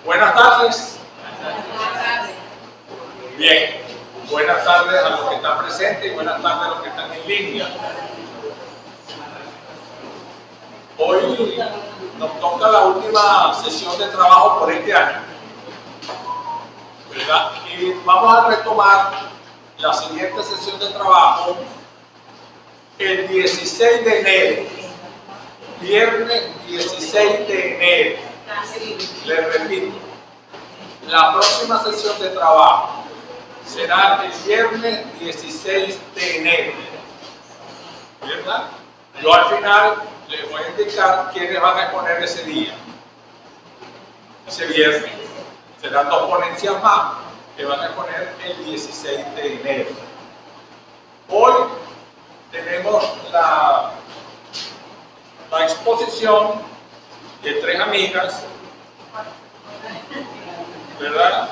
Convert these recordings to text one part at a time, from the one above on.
Buenas tardes. Bien, buenas tardes a los que están presentes y buenas tardes a los que están en línea. Hoy nos toca la última sesión de trabajo por este año, ¿verdad? Y vamos a retomar la siguiente sesión de trabajo el 16 de enero, viernes 16 de enero. Les repito, la próxima sesión de trabajo será el viernes 16 de enero, ¿verdad? Yo al final les voy a indicar quiénes van a exponer ese día, ese viernes. Serán dos ponencias más que van a exponer el 16 de enero. Hoy tenemos la exposición de tres amigas, ¿verdad?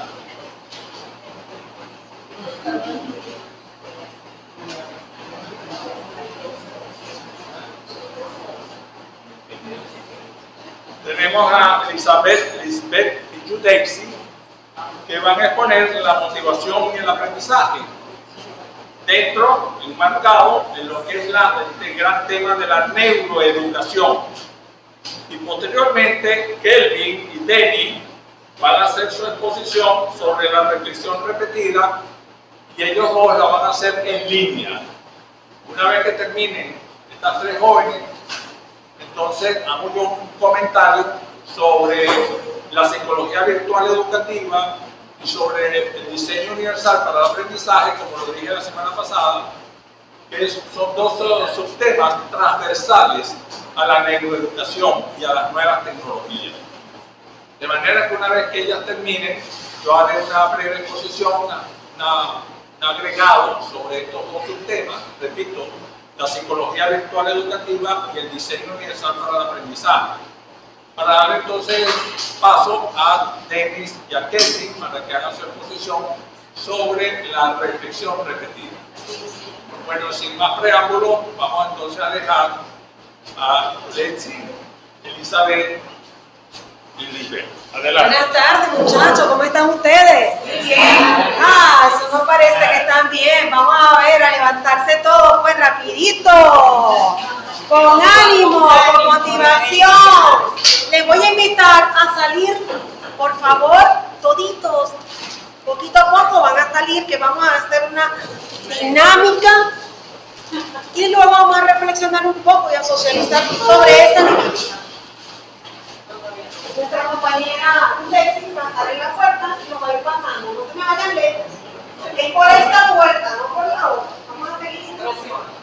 Tenemos a Lisbeth y Judaisy, que van a exponer la motivación y el aprendizaje dentro, enmarcado en lo que es el gran tema de la neuroeducación. Y posteriormente, Kelvin y Denny van a hacer su exposición sobre la reflexión repetida y ellos dos la van a hacer en línea. Una vez que terminen estas tres jóvenes, entonces hago yo un comentario sobre la psicología virtual educativa y sobre el diseño universal para el aprendizaje, como lo dije la semana pasada, que son dos subtemas transversales a la neuroeducación y a las nuevas tecnologías. De manera que una vez que ellas terminen, yo haré una breve exposición, un agregado sobre estos dos subtemas, repito, la psicología virtual educativa y el diseño universal para el aprendizaje. Para dar entonces paso a Dennis y a Kelvin para que hagan su exposición sobre la reflexión repetida. Bueno, sin más preámbulos, vamos entonces a dejar a Lexi, Elizabeth y Lisbeth. Adelante. Buenas tardes, muchachos, ¿cómo están ustedes? Bien. Eso no parece que están bien. Vamos a ver, a levantarse todos, pues rapidito, con ánimo, con motivación. Les voy a invitar a salir, por favor, toditos. Poquito a poco van a salir, que vamos a hacer una dinámica y luego vamos a reflexionar un poco y a socializar sobre esta dinámica. Nuestra compañera Lexi va a estar en la puerta y nos va a ir pasando. No se me vayan lejos. Es por esta puerta, no por la otra. Vamos a seguir instrucciones.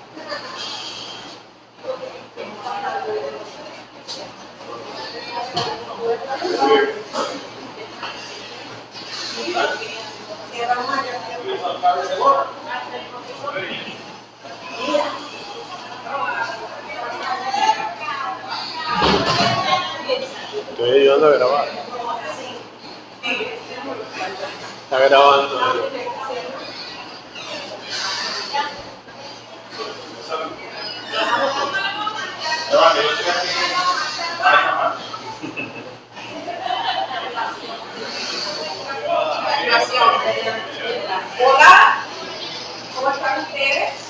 Estoy ayudando a grabar. Está grabando. Hola, ¿cómo están ustedes?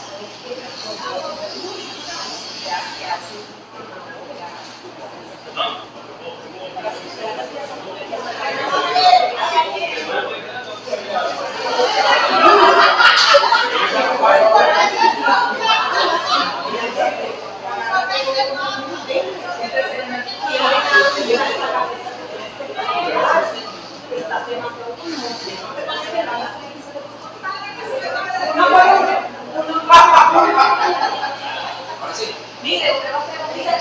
Mire, sigue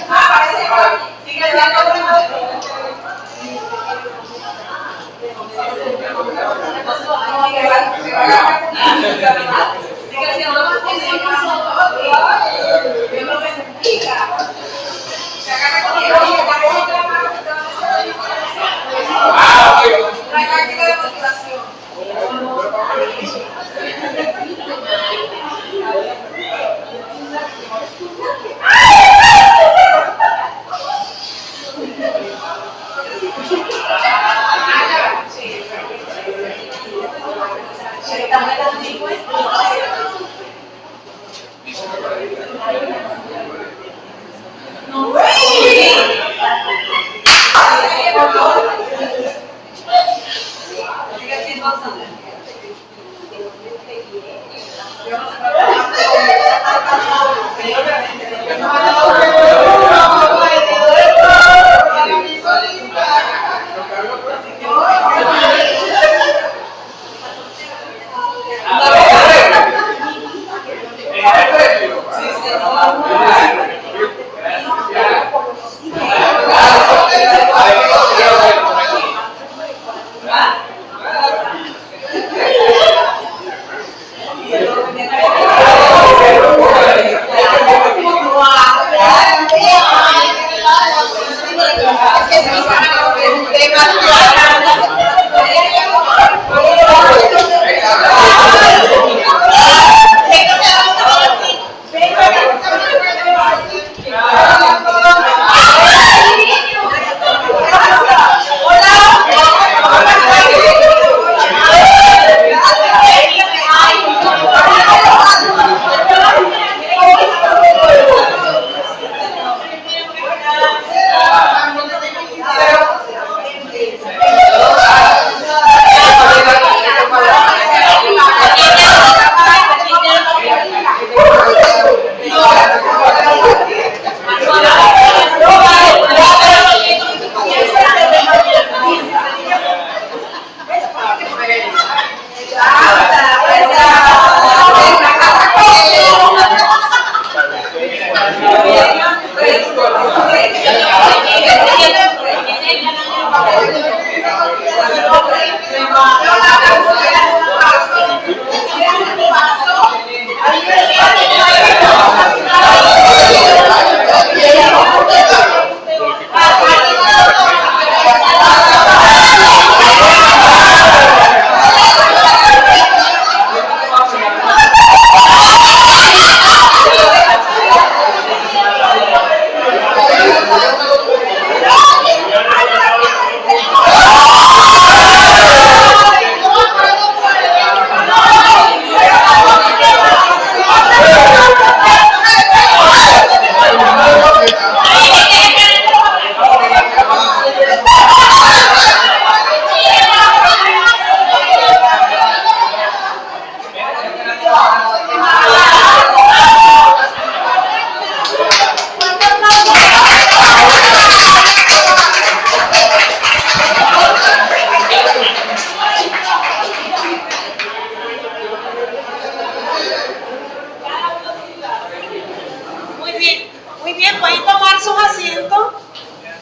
Muy bien, pueden tomar sus asientos.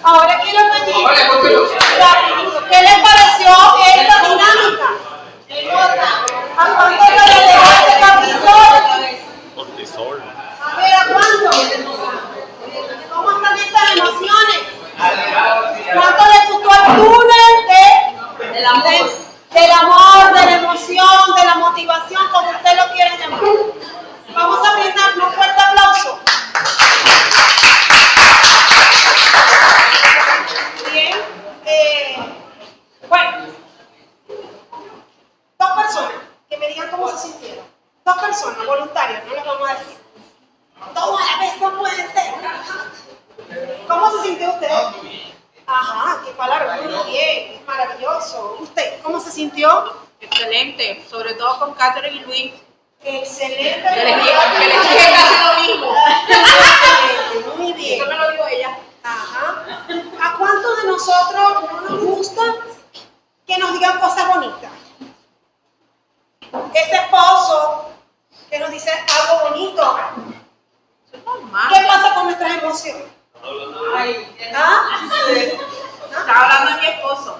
Ahora quiero pedir, ¿qué les pareció esta dinámica? ¿A cuánto le dejó este cortisol? Cortisol. A ver, ¿a cuánto? ¿Cómo están estas emociones? ¿Cuánto les gustó el túnel del amor, de la emoción, de la motivación, como usted lo quiera llamar? Vamos a brindarle un fuerte aplauso. Bien, bueno, dos personas que me digan cómo se sintieron. Dos personas voluntarias, no les vamos a decir. Todos a la vez no pueden ser. ¿Cómo se sintió usted? Ajá, qué palabra, muy bien, es maravilloso. ¿Usted cómo se sintió? Excelente, sobre todo con Catherine y Luis. Excelente. Que les dije casi lo mismo. Excelente, muy bien. Eso me lo dijo ella. Ajá. ¿A cuántos de nosotros no nos gusta que nos digan cosas bonitas? Ese esposo que nos dice algo bonito. Eso es normal. ¿Qué pasa con nuestras emociones? ¿Ah? Estaba hablando de mi esposo.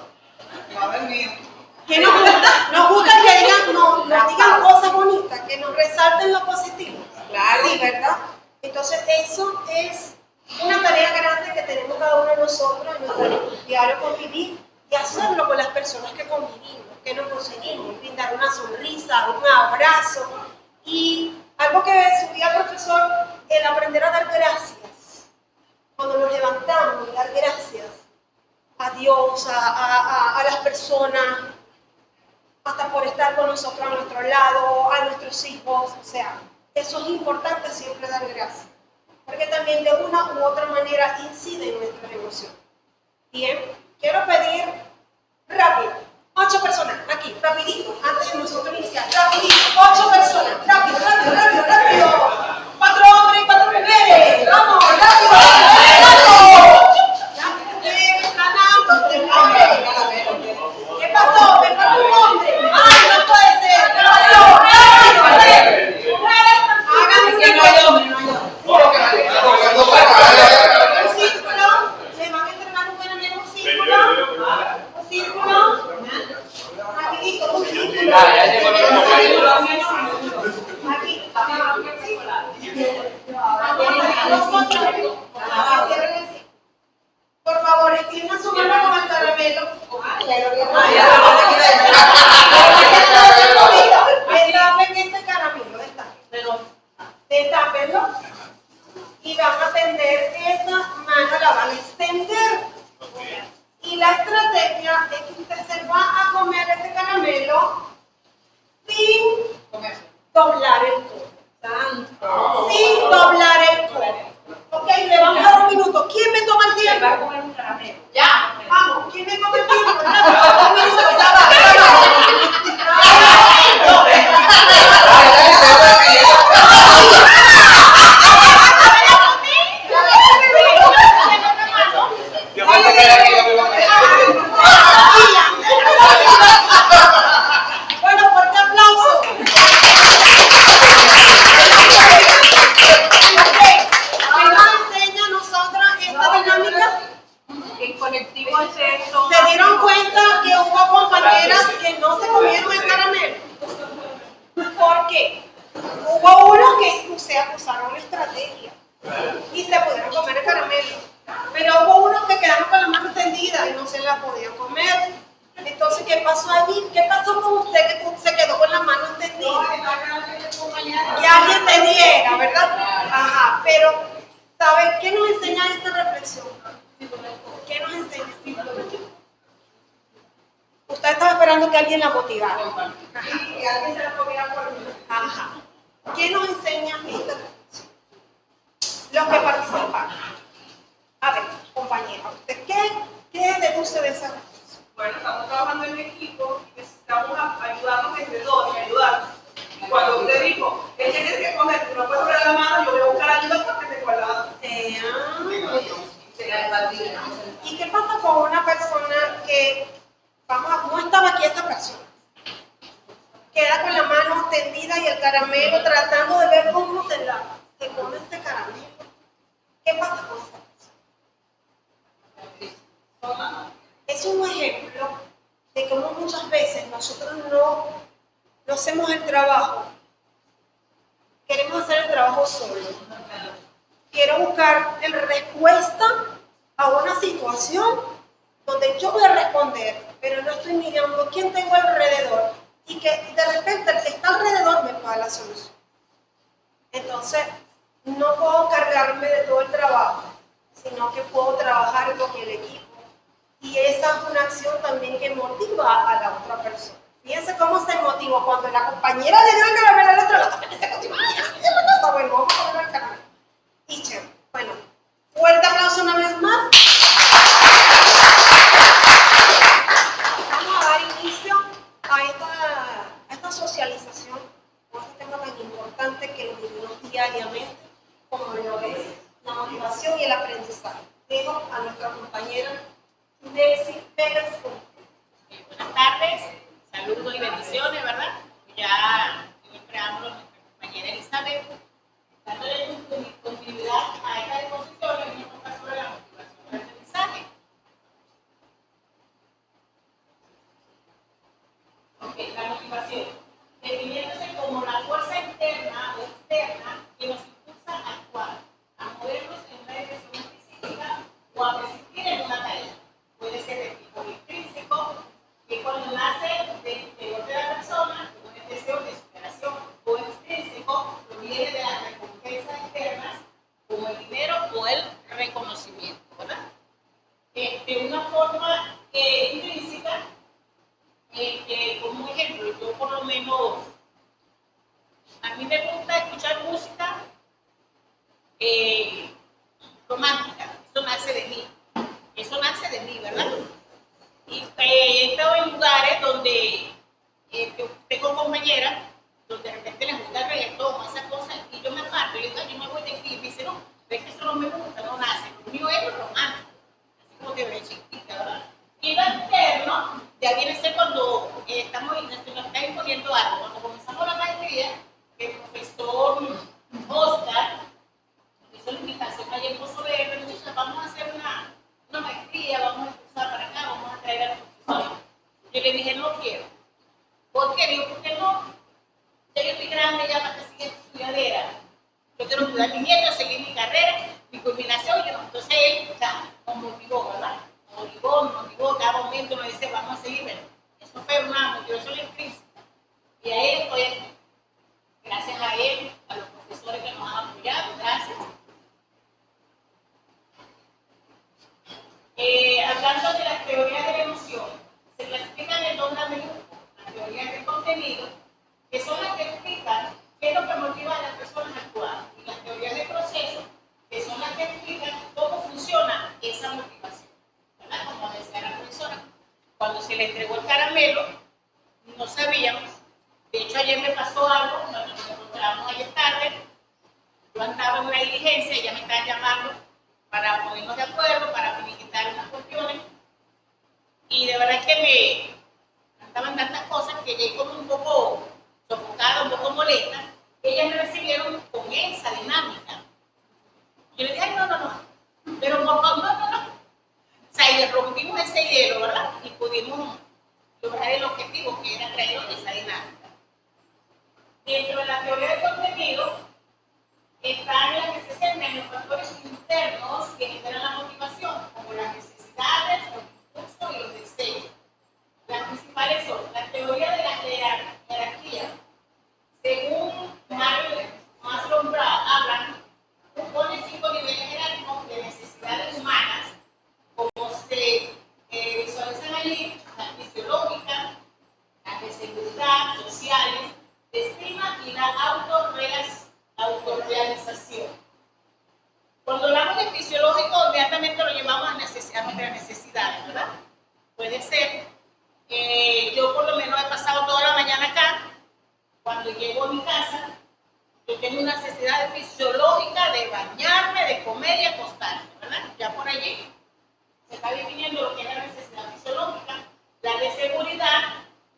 ¿Qué nos gusta? Nos gusta que digan, nos digan cosas bonitas, que nos resalten lo positivo. Claro. Sí, ¿verdad? Entonces eso es una tarea grande que tenemos cada uno de nosotros en nuestro diario convivir y hacerlo con las personas que convivimos, que nos conseguimos, brindar una sonrisa, un abrazo y algo que subía el profesor, el aprender a dar gracias. Cuando nos levantamos, dar gracias a Dios, a las personas, hasta por estar con nosotros a nuestro lado, a nuestros hijos, o sea, eso es importante siempre dar gracias, porque también de una u otra manera incide en nuestras emociones. Bien, quiero pedir rápido, 8 personas, aquí, rapidito, antes de nosotros iniciar, rapidito, 8 personas, rápido, rápido, rápido, rápido, 4 hombres y 4 mujeres, vamos, rápido, rápido. ¿Qué pasó? ¿Me falta un hombre? ¡Ay, no puede ser! ¿Qué pasó? Hagan que no hay hombre, no hay hombre. Un círculo, le van a entregar un caramelo, un círculo, rapidito, un círculo. Aquí, por favor, extiendan su mano con el caramelo. Destapen este caramelo, destápenlo y van a tender esa mano, la van a extender. Y la estrategia es que usted se va a comer este caramelo sin doblar el codo. Sin doblar el codo. Ok, le vamos a dar un minuto. ¿Quién me toma el tiempo? Va a comer un caramelo. Ya. Vamos, ¿quién me come el tiempo? Un minuto. qué pasó allí, qué pasó con usted que se quedó con la mano extendida. Que alguien te diera, ¿verdad? Ajá, pero ¿sabe qué nos enseña esta reflexión? ¿Qué nos enseña? Usted estaba esperando que alguien la motivara. Ajá. Y alguien se la comía por mí. Ajá. ¿Qué nos enseña esta reflexión? Los que participan. A ver, compañera, ¿usted qué deduce de esa reflexión? Bueno, estamos trabajando en equipo y necesitamos ayudarnos entre todos y ayudarnos. Y cuando usted dijo, él tiene que comer, tú no puedes poner la mano, yo voy a buscar ayuda porque tengo al lado. ¿Y qué pasa con una persona que, no estaba aquí esta persona? Queda con la mano tendida y el caramelo tratando de ver cómo se come este caramelo. ¿Qué pasa con esa persona? Es un ejemplo de cómo muchas veces nosotros no hacemos el trabajo. Queremos hacer el trabajo solo. Quiero buscar la respuesta a una situación donde yo voy a responder, pero no estoy mirando quién tengo alrededor y que de repente el que está alrededor me pueda la solución. Entonces, no puedo cargarme de todo el trabajo, sino que puedo trabajar con el equipo. Y esa es una acción también que motiva a la otra persona. Fíjense cómo se motivó cuando la compañera le dio el caramelo al otro, la otra también se motivó. Está bueno, vamos a poner el caramelo. Y chévere. Bueno, fuerte aplauso una vez más. Vamos a dar inicio a esta socialización, con este tema tan importante que lo vivimos diariamente, como lo es la motivación y el aprendizaje. Dejo a nuestra compañera Nancy Pérez. Buenas tardes, saludos y bendiciones, ¿verdad? Ya en el preámbulo nuestra compañera Elizabeth, dándole continuidad a esta exposición y en este caso sobre la motivación del aprendizaje. Ok, la motivación, definiéndose como la fuerza interna o externa que nos impulsa a actuar, a movernos en una dirección específica o a persistir en una tarea. Puede ser de tipo intrínseco, que cuando nace del interior de la persona, con el deseo de superación, o extrínseco, proviene de las recompensas externas, como el dinero o el reconocimiento, ¿verdad? De una forma intrínseca, como un ejemplo, yo por lo menos, a mí me gusta escuchar música romántica, eso nace de mí, ¿verdad? Y he estado en lugares donde tengo compañeras donde de repente les gusta el reggaetón o esas cosas y yo me aparto, yo me voy de aquí y me dice, no, ves que eso no me gusta, no nace, lo mío es lo romántico, así como que ve chiquita, ¿verdad? Y lo externo ya viene a ser cuando nos está imponiendo algo, cuando comenzamos la maestría, el profesor Oscar hizo la invitación ayer por sobre él, muchachos, vamos a hacer una maestría, vamos a expulsar para acá, vamos a traer a los profesores. Yo le dije, no quiero. ¿Por qué? Digo, ¿por qué no? Ya yo estoy grande ya para que siga estudiadera. Yo quiero estudiar mi nieto, seguir mi carrera, mi culminación. Entonces él nos motivó, ¿verdad? Nos motivó, cada momento nos dice, vamos a seguir. Eso fue una motivación intrínseca. Y a él estoy aquí. Gracias a él, a los profesores que nos han apoyado, gracias. Hablando de las teorías de la emoción, se clasifican en dos grandes grupos: las teorías de contenido, que son las que explican qué es lo que motiva a las personas a actuar, y las teorías de proceso, que son las que explican cómo funciona esa motivación. ¿Verdad? Como decía la profesora, cuando se le entregó el caramelo, no sabíamos. De hecho, ayer me pasó algo, cuando nos encontramos ayer tarde, yo andaba en una diligencia, ella me estaba llamando para ponernos de acuerdo, para finiquitar unas cuestiones, y de verdad que me estaban tantas cosas que llegué como un poco sofocada, un poco molesta, que ellas me recibieron con esa dinámica. Yo le dije, ay, no, pero por favor, no. O sea, y rompimos ese hielo, ¿verdad? Y pudimos lograr el objetivo, que era traer esa dinámica. Dentro de la teoría del contenido, están las que se centran en los factores internos que generan la motivación, como las necesidades, los impulsos y los deseos. Las principales y la autorrealización. Cuando hablamos de fisiológico, inmediatamente lo llevamos a nuestras necesidades, ¿verdad? Puede ser, yo por lo menos he pasado toda la mañana acá, cuando llego a mi casa, yo tengo una necesidad fisiológica de bañarme, de comer y acostarme, ¿verdad? Ya por allí se está definiendo lo que es la necesidad fisiológica. La de seguridad,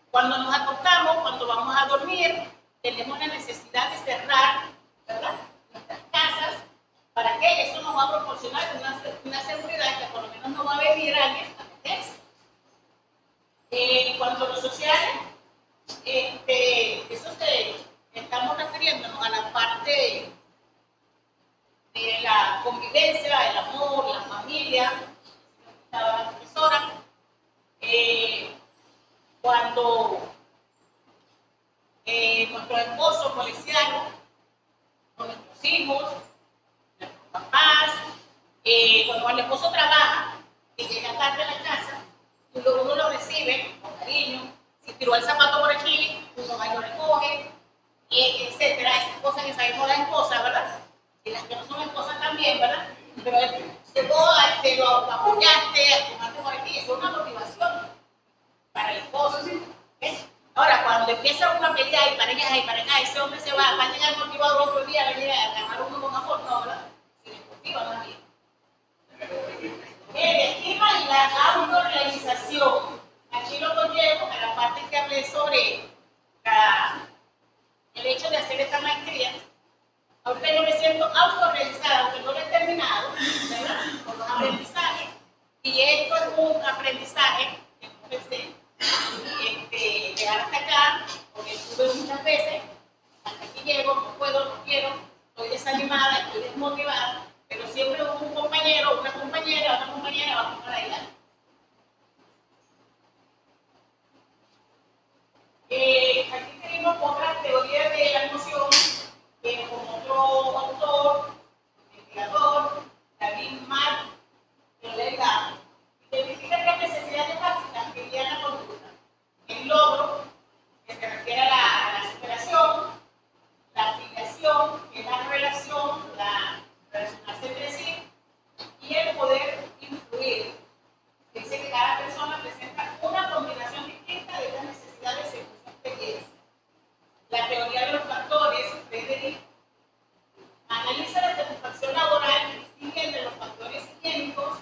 cuando nos acostamos, cuando vamos a dormir, tenemos la necesidad de cerrar, ¿verdad?, nuestras casas. ¿Para qué? Eso nos va a proporcionar una seguridad que por lo menos no va a venir alguien a meterse. En cuanto a lo social, estamos refiriéndonos a la parte de la convivencia, el amor, la familia, la profesora. Cuando nuestros esposos policiales, con nuestros hijos, nuestros papás, cuando el esposo trabaja y llega tarde a la casa, uno lo recibe con cariño. Si tiró el zapato por aquí, uno va y lo recoge, etcétera. Esas cosas que sabemos las esposas, ¿verdad? Y las que no son esposas también, ¿verdad? Pero te lo apoyaste, a tomarte por aquí, eso es una motivación para el esposo. ¿Ves? Ahora, cuando empieza una pelea y para allá y para acá, ese hombre va a llegar motivado otro día, va a llegar a ganar uno con amor, no, ¿verdad? Se desmotiva más bien. El estima y la autorrealización. Aquí lo conllevo a la parte que hablé sobre el hecho de hacer esta maestría. Ahorita yo me siento autorrealizada, aunque no lo he terminado, ¿verdad?, con los aprendizajes. Y esto es un aprendizaje que no pensé llegar hasta acá, porque estuve muchas veces, hasta aquí llego, no puedo, no quiero, estoy desanimada, estoy desmotivada, pero siempre hubo un compañero, una compañera va a tomar adelante. Aquí tenemos otra teoría de la emoción, con otro autor, investigador, David Mark, identifica tres necesidades básicas que guían la conducta: el logro, que se refiere a la superación; la afiliación, que es la relación, la relacionarse entre sí; y el poder influir. Dice que cada persona presenta una combinación distinta de estas necesidades según su experiencia. La teoría de los factores, Frederick, analiza la satisfacción laboral y distingue entre los factores higiénicos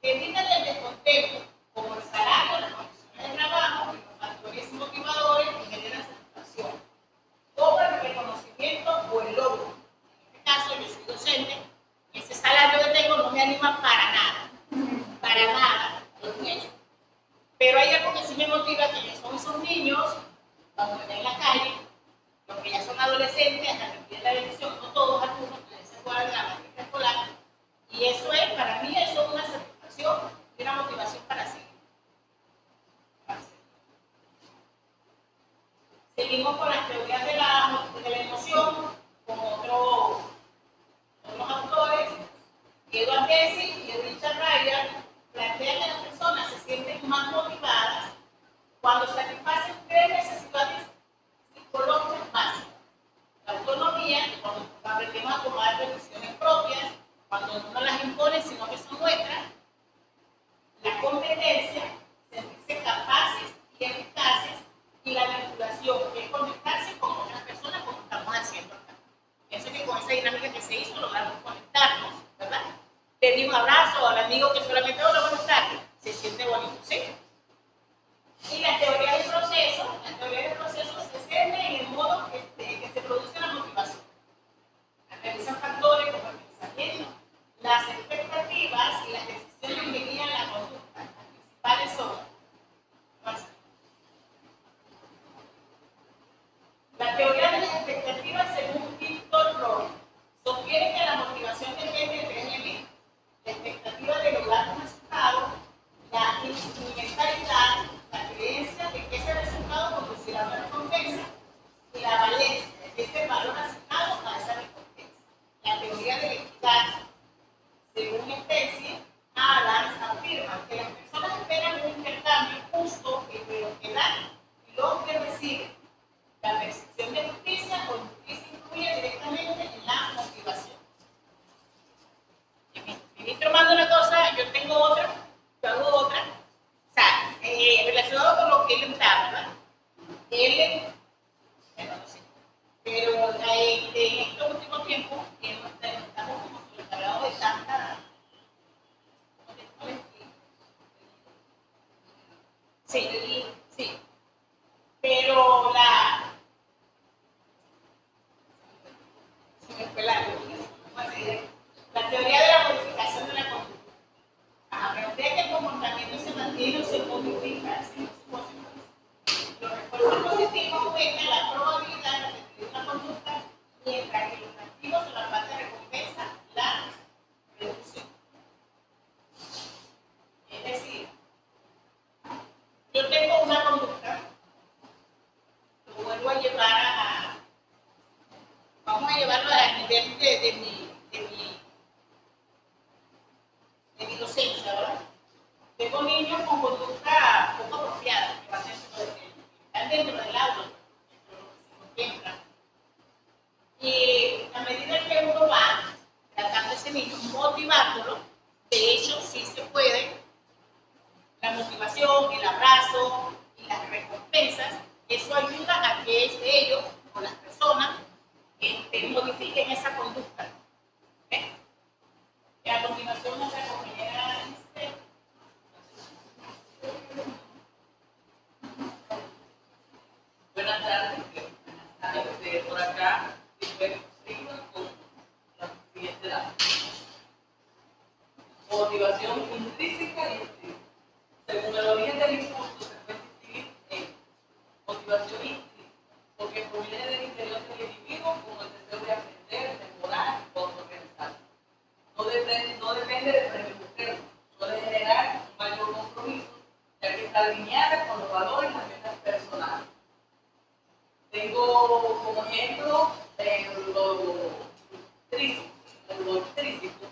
que evitan el descontento, como el salario, las condiciones de trabajo, y los factores motivadores que generan satisfacción, como el reconocimiento o el logro. En este caso, yo soy docente, ese salario que tengo no me anima para nada, pero hay algo que sí me motiva, que son esos niños, cuando me ven en la calle, los que ya son adolescentes, hasta que piden la elección, no todos, algunos, que se juegan de la matriz escolar, y eso es, para mí, eso es una satisfacción y una motivación para seguir. Seguimos con las teorías de la emoción, con otros autores. Edward Deci y Richard Ryan plantean que las personas se sienten más motivadas cuando satisfacen tres necesidades psicológicas básicas: la autonomía, que cuando aprendemos a tomar decisiones propias, cuando no las imponen sino que son nuestras; la competencia, sentirse capaces y eficaces; y la vinculación, que es conectarse con otras personas como estamos haciendo acá. Pienso que con esa dinámica que se hizo logramos conectarnos, ¿verdad? Pedimos hablar él está, ¿verdad? Él, bueno, no sé, pero en estos últimos tiempos, estamos como sobrecargados de tanta. Sí, sí. Pero se me fue la teoría de la modificación de la conducta. Pero usted que el comportamiento se mantiene o se modifica, si no se modifica. Los refuerzos positivos aumentan la probabilidad de repetir una conducta, mientras que los castigos o la parte de recompensa la reducen. Es decir, yo tengo una conducta, lo vuelvo a llevar vamos a llevarlo al nivel de mi docencia, ¿verdad? Tengo niños con conducta poco apropiada, que van dentro están dentro del aula, dentro de lo que se contempla. Y a medida que uno va tratando a ese niño, motivándolo, de hecho sí se puede, la motivación, el abrazo y las recompensas, eso ayuda a que ellos o las personas modifiquen esa conducta. ¿Okay? Y a continuación nuestra compañera dice, Buenas tardes. Por acá, sigo con la siguiente edad. Motivación intrínseca y extrínseca. Según el origen del impulso, se puede distinguir en motivación intrínseca, porque proviene del interior del individuo como el deseo de aprender, mejorar o organizar. No depende de premios externos, suele generar un mayor compromiso, ya que está alineada con los valores y las metas personales. Tengo como ejemplo lo intrínseco.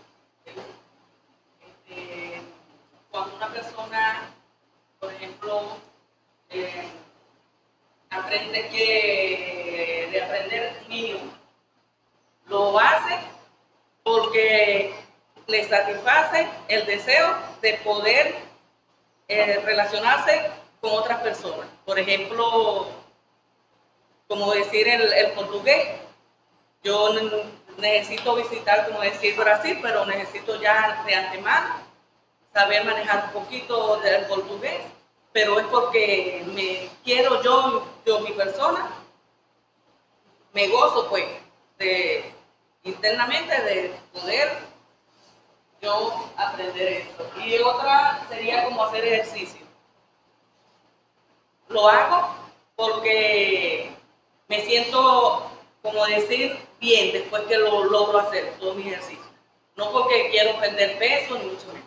Cuando una persona, por ejemplo, de aprender mínimo, lo hace porque le satisface el deseo de poder relacionarse con otras personas. Por ejemplo, como decir el portugués. Yo necesito visitar, como decir, Brasil, pero necesito ya de antemano saber manejar un poquito del portugués, pero es porque me quiero yo mi persona, me gozo pues internamente de poder yo aprender esto. Y otra sería como hacer ejercicio. Lo hago porque me siento, como decir, bien después que lo logro hacer todo mi ejercicio. No porque quiero perder peso, ni mucho menos.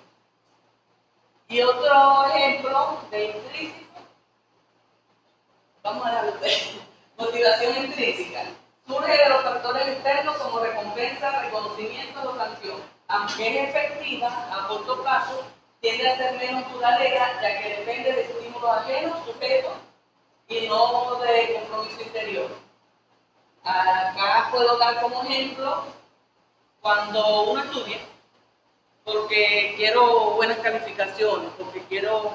Y otro ejemplo de intrínseco, vamos a darle motivación intrínseca. Surge de los factores externos como recompensa, reconocimiento o sanción. Aunque es efectiva a corto plazo, tiende a ser menos duradera, ya que depende de estímulos ajenos, sujetos, y no de compromiso interior. Acá puedo dar como ejemplo cuando uno estudia, porque quiero buenas calificaciones, porque quiero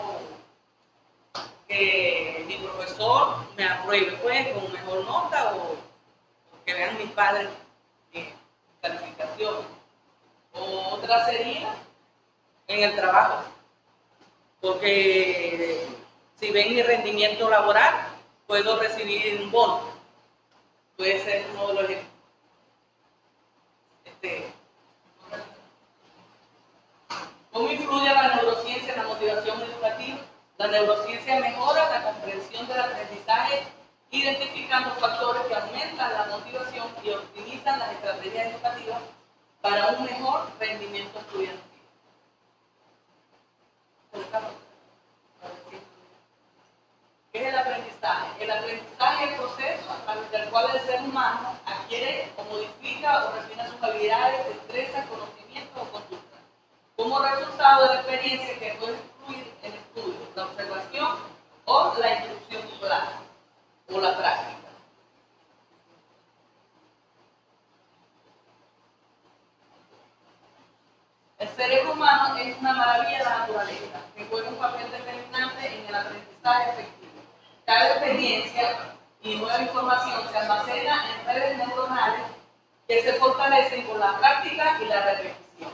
que mi profesor me apruebe pues con mejor nota o que vean mis padres calificaciones. Otra sería en el trabajo, porque si ven mi rendimiento laboral, puedo recibir un bono. Puede ser uno de los ejemplos. ¿Cómo influye la neurociencia en la motivación educativa? La neurociencia mejora la comprensión del aprendizaje, identificando factores que aumentan la motivación y optimizan las estrategias educativas para un mejor rendimiento estudiantil. ¿Qué es el aprendizaje? El aprendizaje es el proceso a través del cual el ser humano adquiere o modifica o refina sus habilidades, destrezas, conocimientos o conductas, como resultado de la experiencia que puede influir en el estudio, la observación o la instrucción escolar o la práctica. El cerebro humano es una maravilla de la naturaleza que juega un papel determinante en el aprendizaje efectivo. cada experiencia y nueva información se almacena en redes neuronales que se fortalecen con la práctica y la repetición.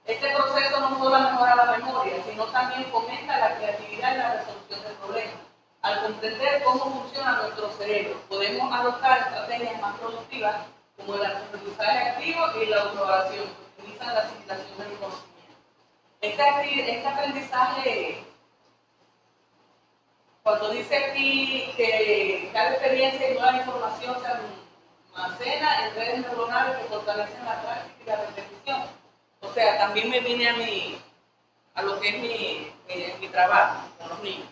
Este proceso no solo mejora la memoria, sino también fomenta la creatividad y la resolución de problemas. Al comprender cómo funciona nuestro cerebro, podemos adoptar estrategias más productivas como el aprendizaje activo y la autoevaluación, que optimizan la asimilación del conocimiento. Este aprendizaje, cuando dice aquí que cada experiencia y nueva información se almacena en redes neuronales que fortalecen la práctica y la repetición, o sea, también me vine a lo que es mi trabajo con los niños.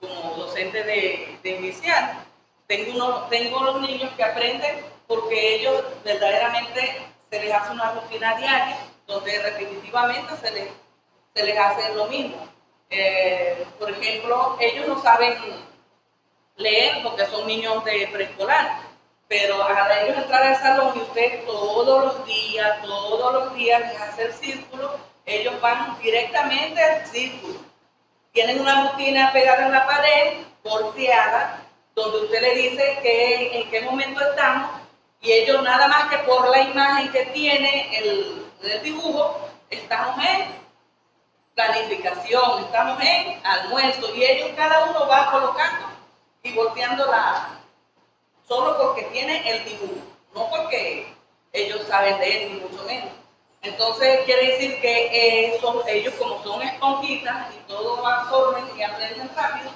Como docente de inicial, tengo los niños que aprenden porque ellos verdaderamente se les hace una rutina diaria donde repetitivamente se les hace lo mismo. Por ejemplo, ellos no saben leer porque son niños de preescolar, pero a ellos entrar al salón y usted todos los días les hace el círculo, ellos van directamente al círculo. Tienen una rutina pegada en la pared, volteada, donde usted le dice en qué momento estamos, y ellos nada más que por la imagen que tiene el dibujo, estamos en planificación, estamos en almuerzo, y ellos cada uno va colocando y volteando solo porque tiene el dibujo, no porque ellos saben leer ni mucho menos. Entonces quiere decir que ellos como son esponjitas y todo absorben y aprenden rápido,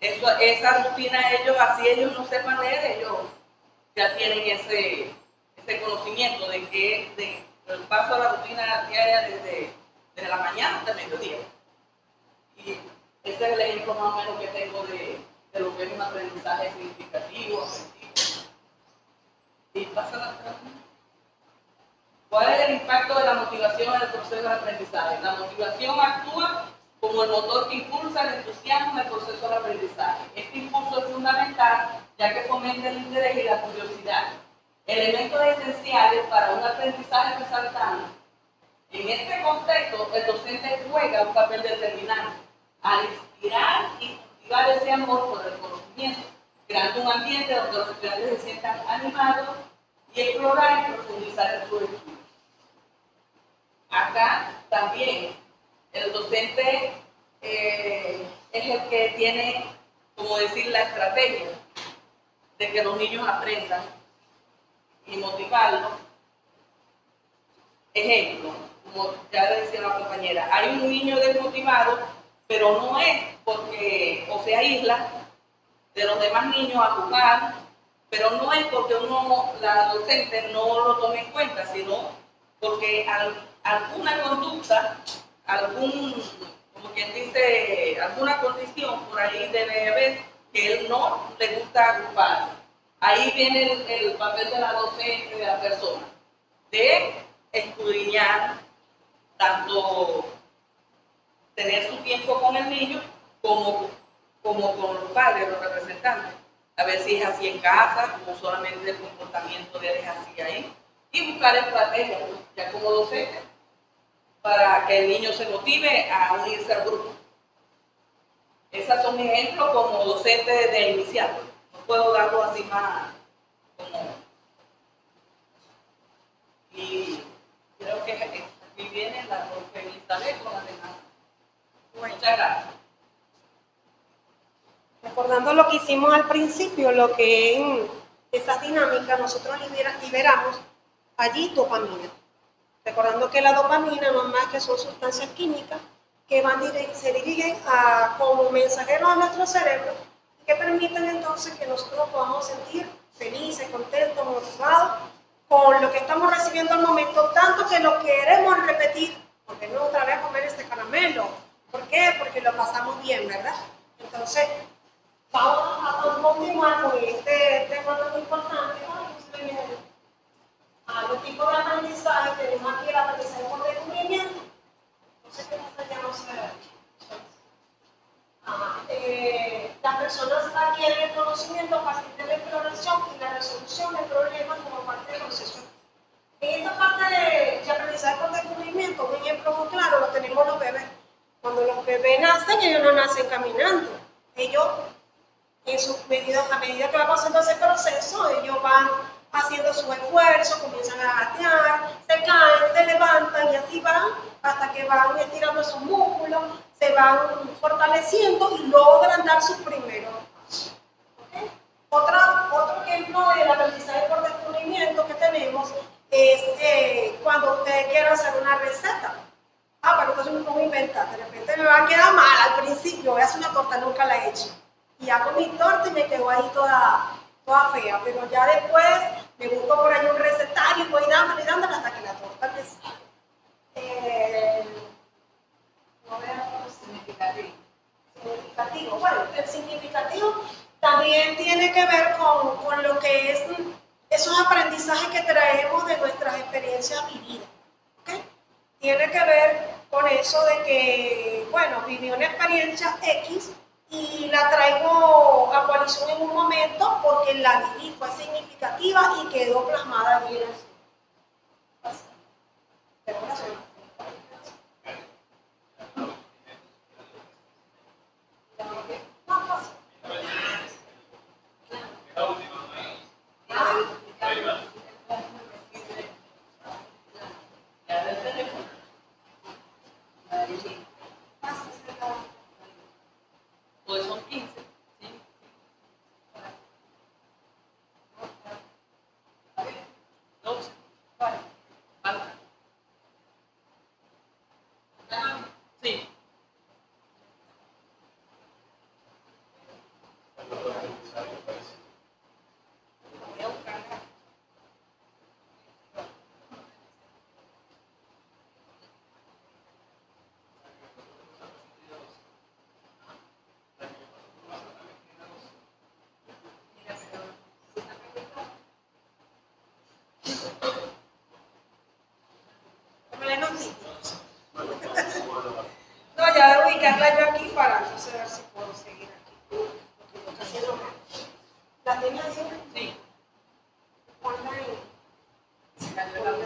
esa rutina así ellos no sepan leer, ellos ya tienen ese conocimiento de el paso a la rutina diaria desde la mañana hasta el mediodía. Y ese es el ejemplo más o menos que tengo de lo que es un aprendizaje significativo, afectivo. Y pasa la pregunta. ¿Cuál es el impacto de la motivación en el proceso de aprendizaje? La motivación actúa como el motor que impulsa el entusiasmo en el proceso de aprendizaje. Este impulso es fundamental ya que fomenta el interés y la curiosidad, elementos esenciales para un aprendizaje resaltante. En este contexto, el docente juega un papel determinante al inspirar y cultivar ese amor por el conocimiento, creando un ambiente donde los estudiantes se sientan animados y explorar y profundizar en sus estudios. Acá también el docente es el que tiene, como decir, la estrategia de que los niños aprendan y motivarlos. Ejemplo, como ya le decía la compañera, hay un niño desmotivado, pero no es porque o se aísla de los demás niños a jugar, pero no es porque la docente no lo tome en cuenta, sino porque alguna conducta, como quien dice, alguna condición por ahí debe haber que él no le gusta agrupar. Ahí viene el papel de la docente, de la persona, de escudriñar, tanto tener su tiempo con el niño como con los padres, los representantes. A ver si es así en casa o solamente el comportamiento de él es así ahí. Y buscar estrategias, ya como docente, para que el niño se motive a unirse al grupo. Esos son mis ejemplos como docente de inicial. No puedo darlo así más como... Y creo que aquí viene la profe Elizabeth con las demás. Muchas gracias. Recordando lo que hicimos al principio, lo que en esas dinámicas nosotros liberamos allí dopamina. Recordando que la dopamina no es más que son sustancias químicas que se dirigen como mensajeros a nuestro cerebro y que permiten entonces que nosotros podamos sentir felices, contentos, motivados con lo que estamos recibiendo al momento, tanto que lo queremos repetir, porque no otra vez comer este caramelo. ¿Por qué? Porque lo pasamos bien, ¿verdad? Entonces, vamos a continuar con este tema tan importante. Los tipos de aprendizaje, tenemos aquí el aprendizaje por descubrimiento. No sé qué más llamamos las personas adquieren el conocimiento a partir de la exploración y la resolución de problemas como parte del proceso. En esta parte de aprendizaje por descubrimiento, un ejemplo muy claro lo tenemos los bebés. Cuando los bebés nacen, ellos no nacen caminando. Ellos a medida que va pasando ese proceso, ellos van haciendo su esfuerzo, comienzan a gatear, se caen, se levantan y así van hasta que van estirando sus músculos, se van fortaleciendo y logran dar sus primeros pasos. ¿Okay? Otro ejemplo del aprendizaje por descubrimiento que tenemos es cuando ustedes quieren hacer una receta. Pero entonces me pongo a inventar, de repente me va a quedar mal al principio, voy a hacer una torta, nunca la he hecho. Y hago mi torta y me quedo ahí toda fea, pero ya después me busco por ahí un recetario y voy dándole hasta que la torta me sale. No veo significativo. Significativo. Bueno, el significativo también tiene que ver con lo que es esos aprendizajes que traemos de nuestras experiencias vividas. ¿Okay? Tiene que ver con eso de que, bueno, viví una experiencia X y la traigo a coalición en un momento porque la viví, fue significativa y quedó plasmada bien así. Pero una sola. No pasa. Pues son 15, ¿sí? Falta. Sí. No, ya debo ubicarla yo aquí para entonces ver si puedo seguir aquí. Casi no me. ¿La tenía ahí? Sí. Ponla ahí. Se cayó la luz.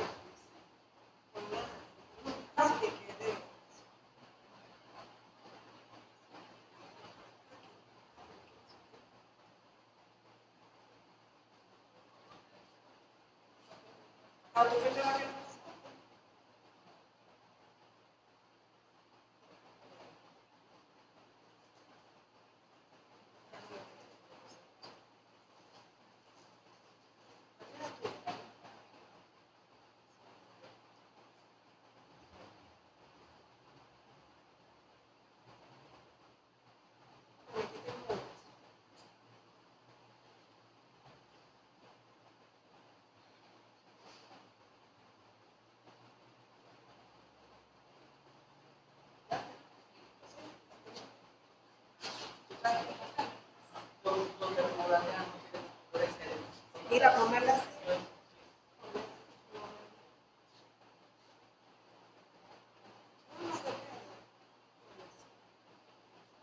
Así que quede. ¿A tu fecha la que no? Mira, ponerla así.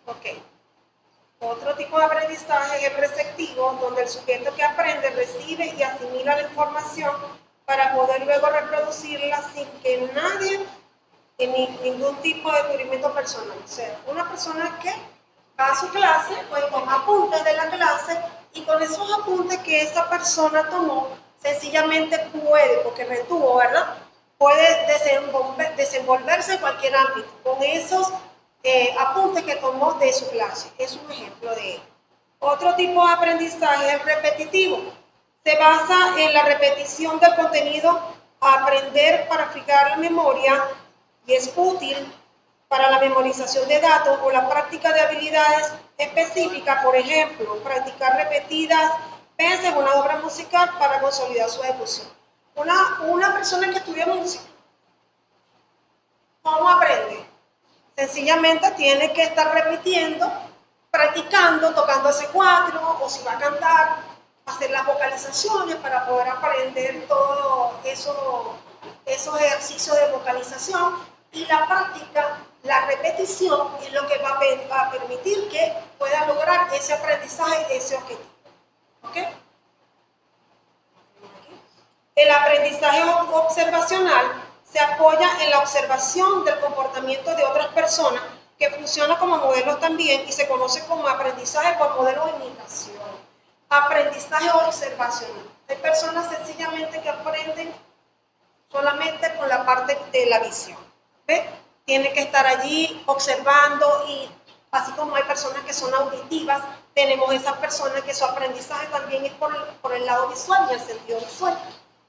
Ok. Otro tipo de aprendizaje es el receptivo, donde el sujeto que aprende recibe y asimila la información para poder luego reproducirla sin que nadie, ningún tipo de descubrimiento personal. O sea, una persona que va a su clase, pues toma apuntes de la clase y con esos apuntes que esa persona tomó, sencillamente puede, porque retuvo, ¿verdad? Puede desenvolverse en cualquier ámbito con esos apuntes que tomó de su clase. Es un ejemplo de ello. Otro tipo de aprendizaje es repetitivo. Se basa en la repetición del contenido a aprender para fijar la memoria y es útil para la memorización de datos o la práctica de habilidades específicas, por ejemplo, practicar repetidas veces una obra musical para consolidar su ejecución. Una persona que estudia música, ¿cómo aprende? Sencillamente tiene que estar repitiendo, practicando, tocando ese cuadro, o si va a cantar, hacer las vocalizaciones para poder aprender todos esos ejercicios de vocalización. Y la práctica, la repetición, es lo que va a permitir que pueda lograr ese aprendizaje, ese objetivo. ¿Ok? El aprendizaje observacional se apoya en la observación del comportamiento de otras personas que funciona como modelo también y se conoce como aprendizaje por modelo de imitación, aprendizaje observacional. Hay personas sencillamente que aprenden solamente con la parte de la visión. ¿Ve? Tiene que estar allí observando y así como hay personas que son auditivas, tenemos esas personas que su aprendizaje también es por el lado visual y el sentido visual.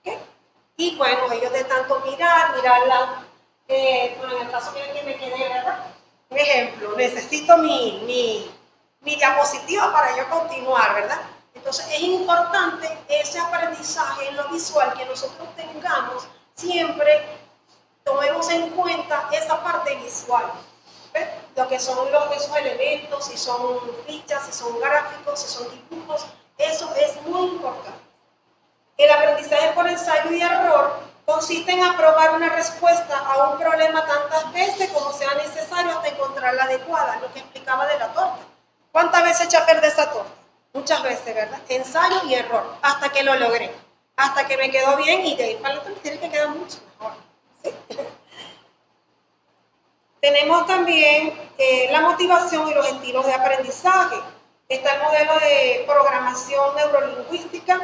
¿Okay? Y bueno, ellos de tanto mirarla, bueno, en el caso que me quedé, ¿verdad? Un ejemplo, necesito mi diapositiva para yo continuar, ¿verdad? Entonces es importante ese aprendizaje en lo visual que nosotros tengamos, siempre tomemos en cuenta esa parte visual. ¿Ves? Lo que son esos elementos, si son fichas, si son gráficos, si son dibujos, eso es muy importante. El aprendizaje por ensayo y error consiste en aprobar una respuesta a un problema tantas veces como sea necesario hasta encontrar la adecuada, lo que explicaba de la torta. ¿Cuántas veces eché a perder esa torta? Muchas veces, ¿verdad? Ensayo y error, hasta que lo logré, hasta que me quedó bien y de ahí para adelante tiene que quedar mucho mejor. ¿Sí? Tenemos también la motivación y los estilos de aprendizaje. Está el modelo de programación neurolingüística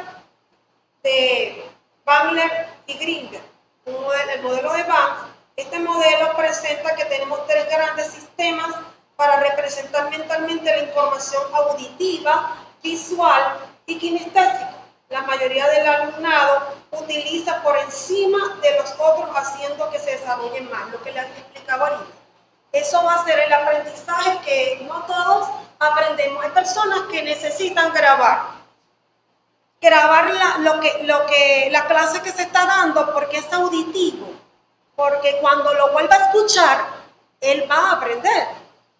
de Bandler y Grinder. El modelo de Banks. Este modelo presenta que tenemos tres grandes sistemas para representar mentalmente la información auditiva, visual y kinestésica. La mayoría del alumnado utiliza por encima de los otros haciendo que se desarrollen más, lo que les explicaba ahorita. Eso va a ser el aprendizaje que no todos aprendemos. Hay personas que necesitan grabar la clase que se está dando porque es auditivo, porque cuando lo vuelva a escuchar, él va a aprender.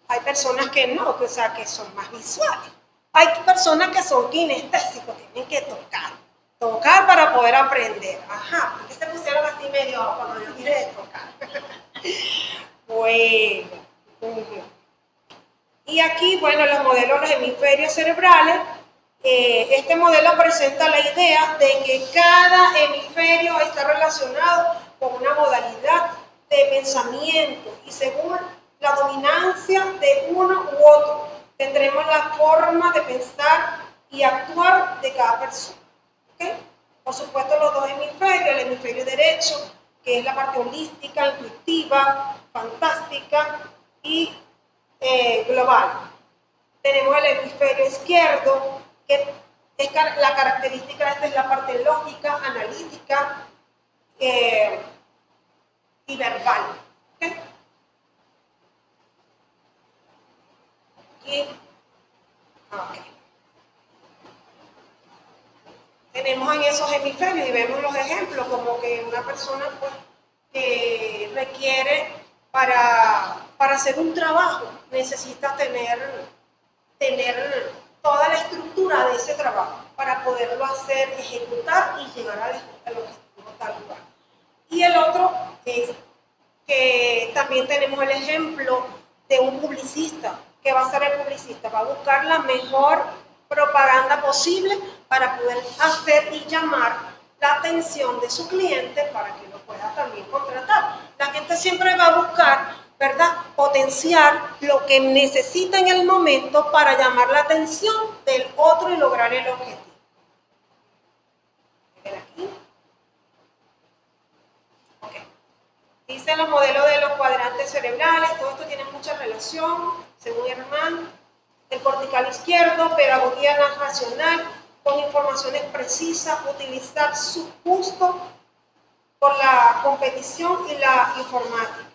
Hay personas que no, que son más visuales. Hay personas que son kinestésicos, tienen que tocar para poder aprender. Ajá, ¿por qué se pusieron así medio cuando yo dije de tocar? Bueno, y aquí, bueno, los modelos de los hemisferios cerebrales, este modelo presenta la idea de que cada hemisferio está relacionado con una modalidad de pensamiento y según la dominancia de uno u otro, tendremos la forma de pensar y actuar de cada persona. ¿Okay? Por supuesto, los dos hemisferios, el hemisferio derecho, que es la parte holística, intuitiva, fantástica y global. Tenemos el hemisferio izquierdo, que es la característica esta es la parte lógica, analítica y verbal. ¿Okay? Okay. Tenemos en esos hemisferios y vemos los ejemplos como que una persona pues, que requiere para hacer un trabajo necesita tener toda la estructura de ese trabajo para poderlo hacer, ejecutar y llegar al objetivo tal lugar. Y el otro es que también tenemos el ejemplo de un publicista. ¿Qué va a hacer el publicista? Va a buscar la mejor propaganda posible para poder hacer y llamar la atención de su cliente para que lo pueda también contratar. La gente siempre va a buscar, ¿verdad?, potenciar lo que necesita en el momento para llamar la atención del otro y lograr el objetivo. ¿Ven aquí? Ok. Dice los modelos de los cuadrantes cerebrales, todo esto tiene mucha relación, según Herman. El cortical izquierdo, pedagogía racional, con informaciones precisas, utilizar su gusto por la competición y la informática.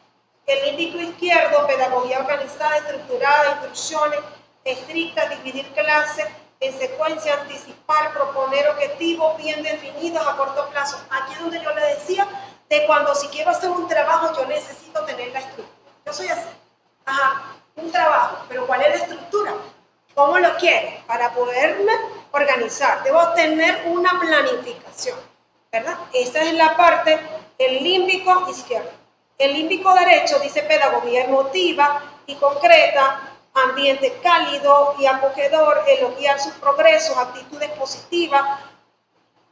El límbico izquierdo, pedagogía organizada, estructurada, instrucciones estrictas, dividir clases en secuencia, anticipar, proponer objetivos bien definidos a corto plazo. Aquí es donde yo le decía de cuando si quiero hacer un trabajo yo necesito tener la estructura. Yo soy así. Ajá, un trabajo, pero ¿cuál es la estructura? ¿Cómo lo quiero? Para poderme organizar, debo tener una planificación, ¿verdad? Esa es la parte del límbico izquierdo. El límbico derecho dice pedagogía emotiva y concreta, ambiente cálido y acogedor, elogiar sus progresos, actitudes positivas,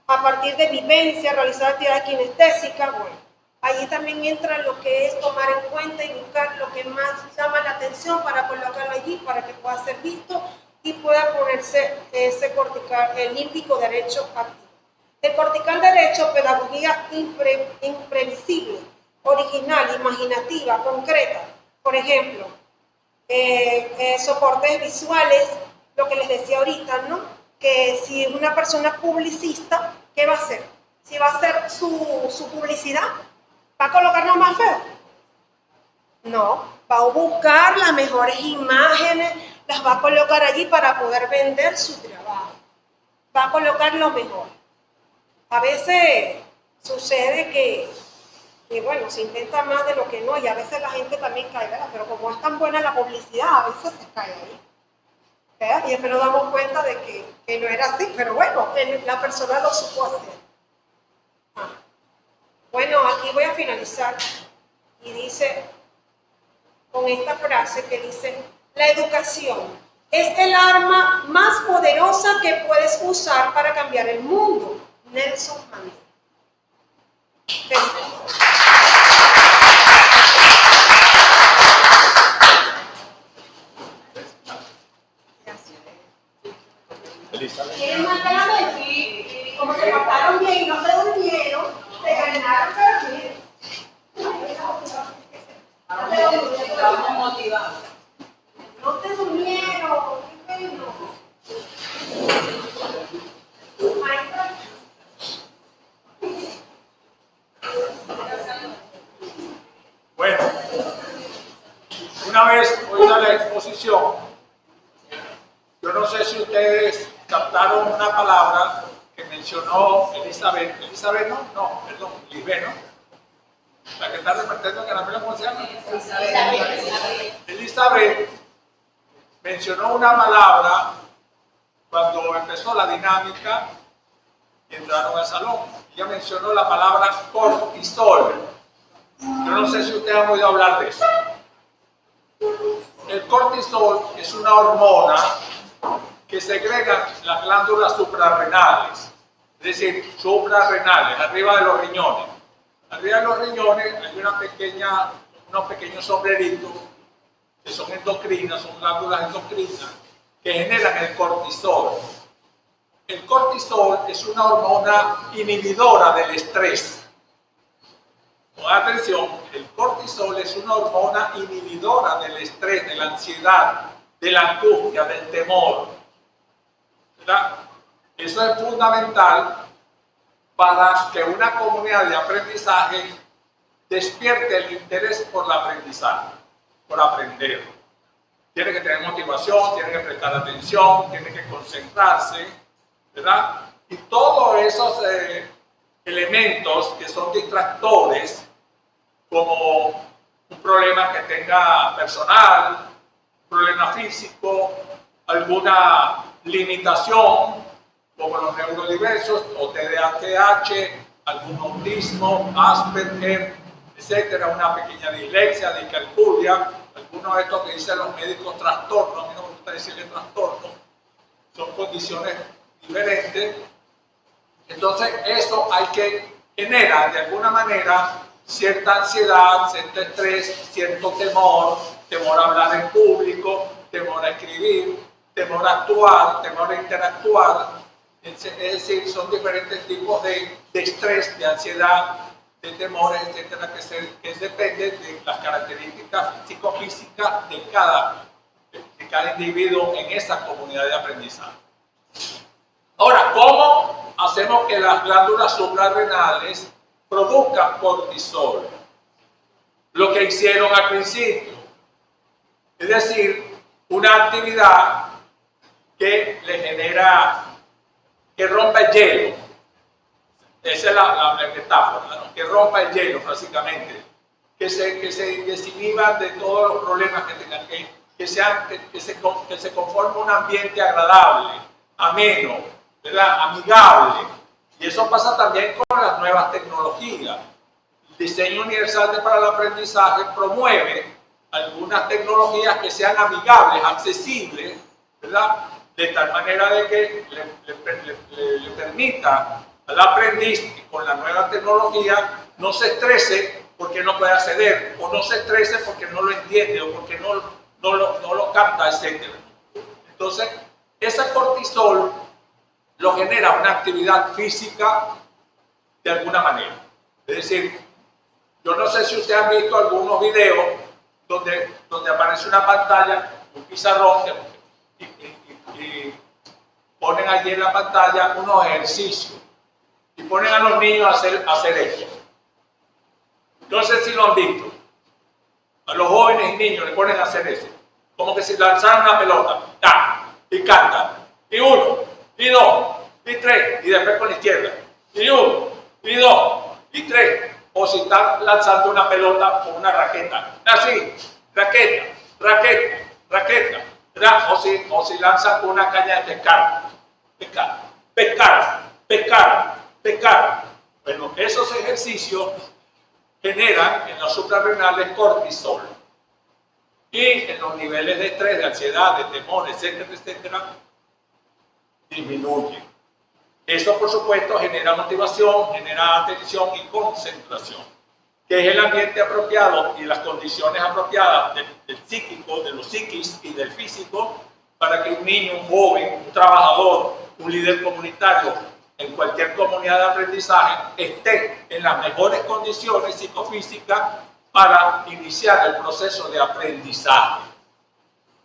a partir de vivencia, realizar actividades kinestésicas, bueno. Allí también entra lo que es tomar en cuenta y buscar lo que más llama la atención para colocarlo allí, para que pueda ser visto y pueda ponerse ese cortical, el límbico derecho activo. El cortical derecho, pedagogía imprevisible, original, imaginativa, concreta. Por ejemplo, soportes visuales, lo que les decía ahorita, ¿no? Que si es una persona publicista, ¿qué va a hacer? Si va a hacer su publicidad, ¿va a colocarlo más feo? No, va a buscar las mejores imágenes, las va a colocar allí para poder vender su trabajo. Va a colocar lo mejor. A veces sucede que bueno, se intenta más de lo que no, y a veces la gente también cae, ¿verdad? Pero como es tan buena la publicidad, a veces se cae ahí, ¿verdad? Y después nos damos cuenta de que no era así, pero bueno, la persona lo supo hacer. Bueno, aquí voy a finalizar y dice, con esta frase que dice, la educación es el arma más poderosa que puedes usar para cambiar el mundo. Nelson Mandela. ¿Quieren más de la vez? Como se portaron bien y no se durmieron, se ganaron para dormir. Estamos motivados. No te durmieron, qué bueno. Maestra. Bueno, una vez oída la exposición, yo no sé si ustedes captaron una palabra que mencionó Elizabeth. ¿Elizabeth no? No, perdón, Lisbeth, ¿no? La que está repartiendo caramelo, ¿cómo se llama? Elizabeth mencionó una palabra cuando empezó la dinámica y entraron al salón. Ella mencionó la palabra cortisol. Yo no sé si ustedes han oído hablar de eso. El cortisol es una hormona que segrega las glándulas suprarrenales, es decir, suprarrenales, arriba de los riñones. Arriba de los riñones hay unos pequeños sombreritos que son endocrinas, son glándulas endocrinas que generan el cortisol. El cortisol es una hormona inhibidora del estrés. Pongan atención, el cortisol es una hormona inhibidora del estrés, de la ansiedad, de la angustia, del temor. ¿Verdad? Eso es fundamental para que una comunidad de aprendizaje despierte el interés por el aprendizaje, por aprender. Tiene que tener motivación, tiene que prestar atención, tiene que concentrarse, ¿verdad? Y todos esos elementos que son distractores, como un problema que tenga personal, un problema físico, alguna limitación, como los neurodiversos o TDAH, algún autismo, Asperger, etcétera, una pequeña dislexia, discalculia, algunos de estos que dicen los médicos trastornos, a mí no me gusta decirle trastornos, son condiciones diferentes. Entonces eso hay que generar de alguna manera cierta ansiedad, cierto estrés, cierto temor, temor a hablar en público, temor a escribir, temor a actuar, temor a interactuar. Es decir, son diferentes tipos de estrés, de ansiedad, de temores, etcétera, que dependen de las características psicofísicas de cada individuo en esa comunidad de aprendizaje. Ahora, ¿cómo hacemos que las glándulas suprarrenales produzcan cortisol? Lo que hicieron al principio, es decir, una actividad que le genera, que rompa el hielo. Esa es la metáfora, ¿no? Que rompa el hielo, básicamente. Que se desinhiban de todos los problemas que tengan, que se conforme un ambiente agradable, ameno, ¿verdad? Amigable. Y eso pasa también con las nuevas tecnologías. El diseño universal para el aprendizaje promueve algunas tecnologías que sean amigables, accesibles, ¿verdad? De tal manera de que le permita al aprendiz con la nueva tecnología no se estrese porque no puede acceder, o no se estrese porque no lo entiende, o porque no lo capta, etc. Entonces, ese cortisol lo genera una actividad física de alguna manera. Es decir, yo no sé si ustedes han visto algunos videos donde aparece una pantalla, un pizarrón, y ponen allí en la pantalla unos ejercicios y ponen a los niños a hacer esto. No sé si lo han visto. A los jóvenes y niños les ponen a hacer eso. Como que si lanzaran una pelota, y cantan, y 1, y 2, y 3, y después con la izquierda, y 1, y 2, y 3. O si están lanzando una pelota o una raqueta. Así, raqueta, o si lanzan una caña de pescar. Bueno, esos ejercicios generan en los suprarrenales cortisol. Y en los niveles de estrés, de ansiedad, de temor, etcétera, disminuyen. Eso, por supuesto, genera motivación, genera atención y concentración, que es el ambiente apropiado y las condiciones apropiadas del psíquico, de los psiquis y del físico, para que un niño, un joven, un trabajador, un líder comunitario, en cualquier comunidad de aprendizaje, esté en las mejores condiciones psicofísicas para iniciar el proceso de aprendizaje.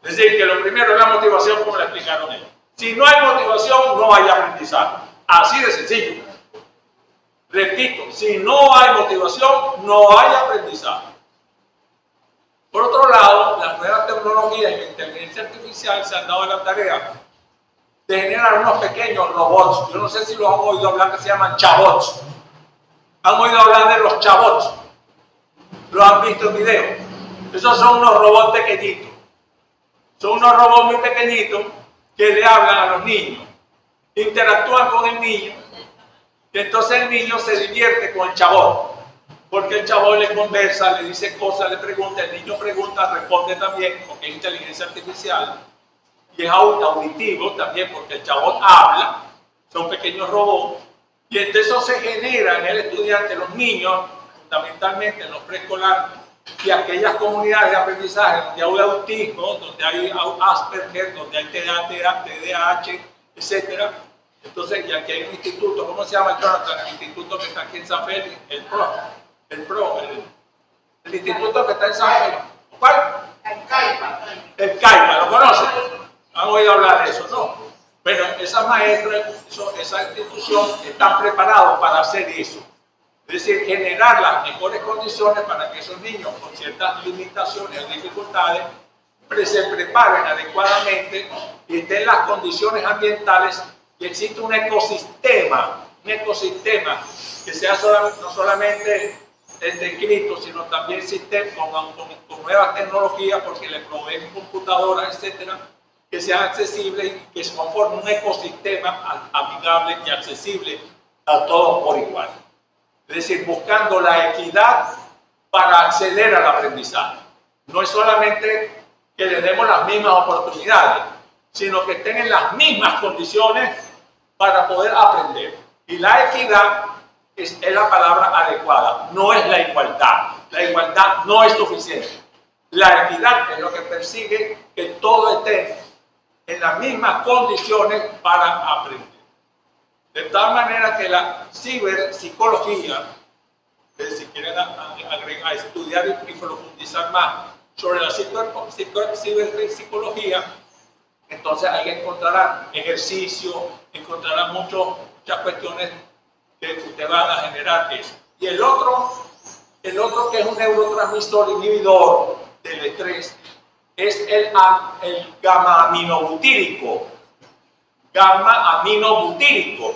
Es decir, que lo primero es la motivación, como le explicaron ellos. Si no hay motivación, no hay aprendizaje. Así de sencillo. Repito, si no hay motivación, no hay aprendizaje. Por otro lado, las nuevas tecnologías y la inteligencia artificial se han dado la tarea de generar unos pequeños robots. Yo no sé si los han oído hablar, que se llaman chabots. ¿Han oído hablar de los chabots? ¿Lo han visto en video? Esos son unos robots pequeñitos. Son unos robots muy pequeñitos que le hablan a los niños. Interactúan con el niño. Y entonces el niño se divierte con el chabot. Porque el chabot le conversa, le dice cosas, le pregunta. El niño pregunta, responde también, porque es inteligencia artificial. Y es auditivo también, porque el chabot habla. Son pequeños robots. Y entonces eso se genera en el estudiante, los niños, fundamentalmente en los preescolares, y aquellas comunidades de aprendizaje donde hay autismo, donde hay Asperger, donde hay TDAH, etc. Entonces, y aquí hay un instituto, ¿cómo se llama, Jonathan? El instituto que está aquí en San Félix, el instituto que está en San Félix. ¿Cuál? El CAIPA, ¿lo conocen? ¿Han oído hablar de eso? No. Pero esas maestras, esa institución, están preparados para hacer eso. Es decir, generar las mejores condiciones para que esos niños con ciertas limitaciones o dificultades se preparen adecuadamente y estén las condiciones ambientales y existe un ecosistema que sea no solamente escrito, sino también con nuevas tecnologías, porque le proveen computadoras, etcétera, que sean accesibles y que se conforme un ecosistema amigable y accesible a todos por igual. Es decir, buscando la equidad para acceder al aprendizaje. No es solamente que le demos las mismas oportunidades, sino que estén en las mismas condiciones para poder aprender. Y la equidad es la palabra adecuada, no es la igualdad. La igualdad no es suficiente. La equidad es lo que persigue que todos estén en las mismas condiciones para aprender. De tal manera que la ciberpsicología, si quieren a estudiar y profundizar más sobre la ciberpsicología, entonces ahí encontrarán ejercicio, encontrarán muchas cuestiones que te van a generar eso. Y el otro que es un neurotransmisor inhibidor del estrés es el gamma-aminobutírico. Gamma-aminobutírico.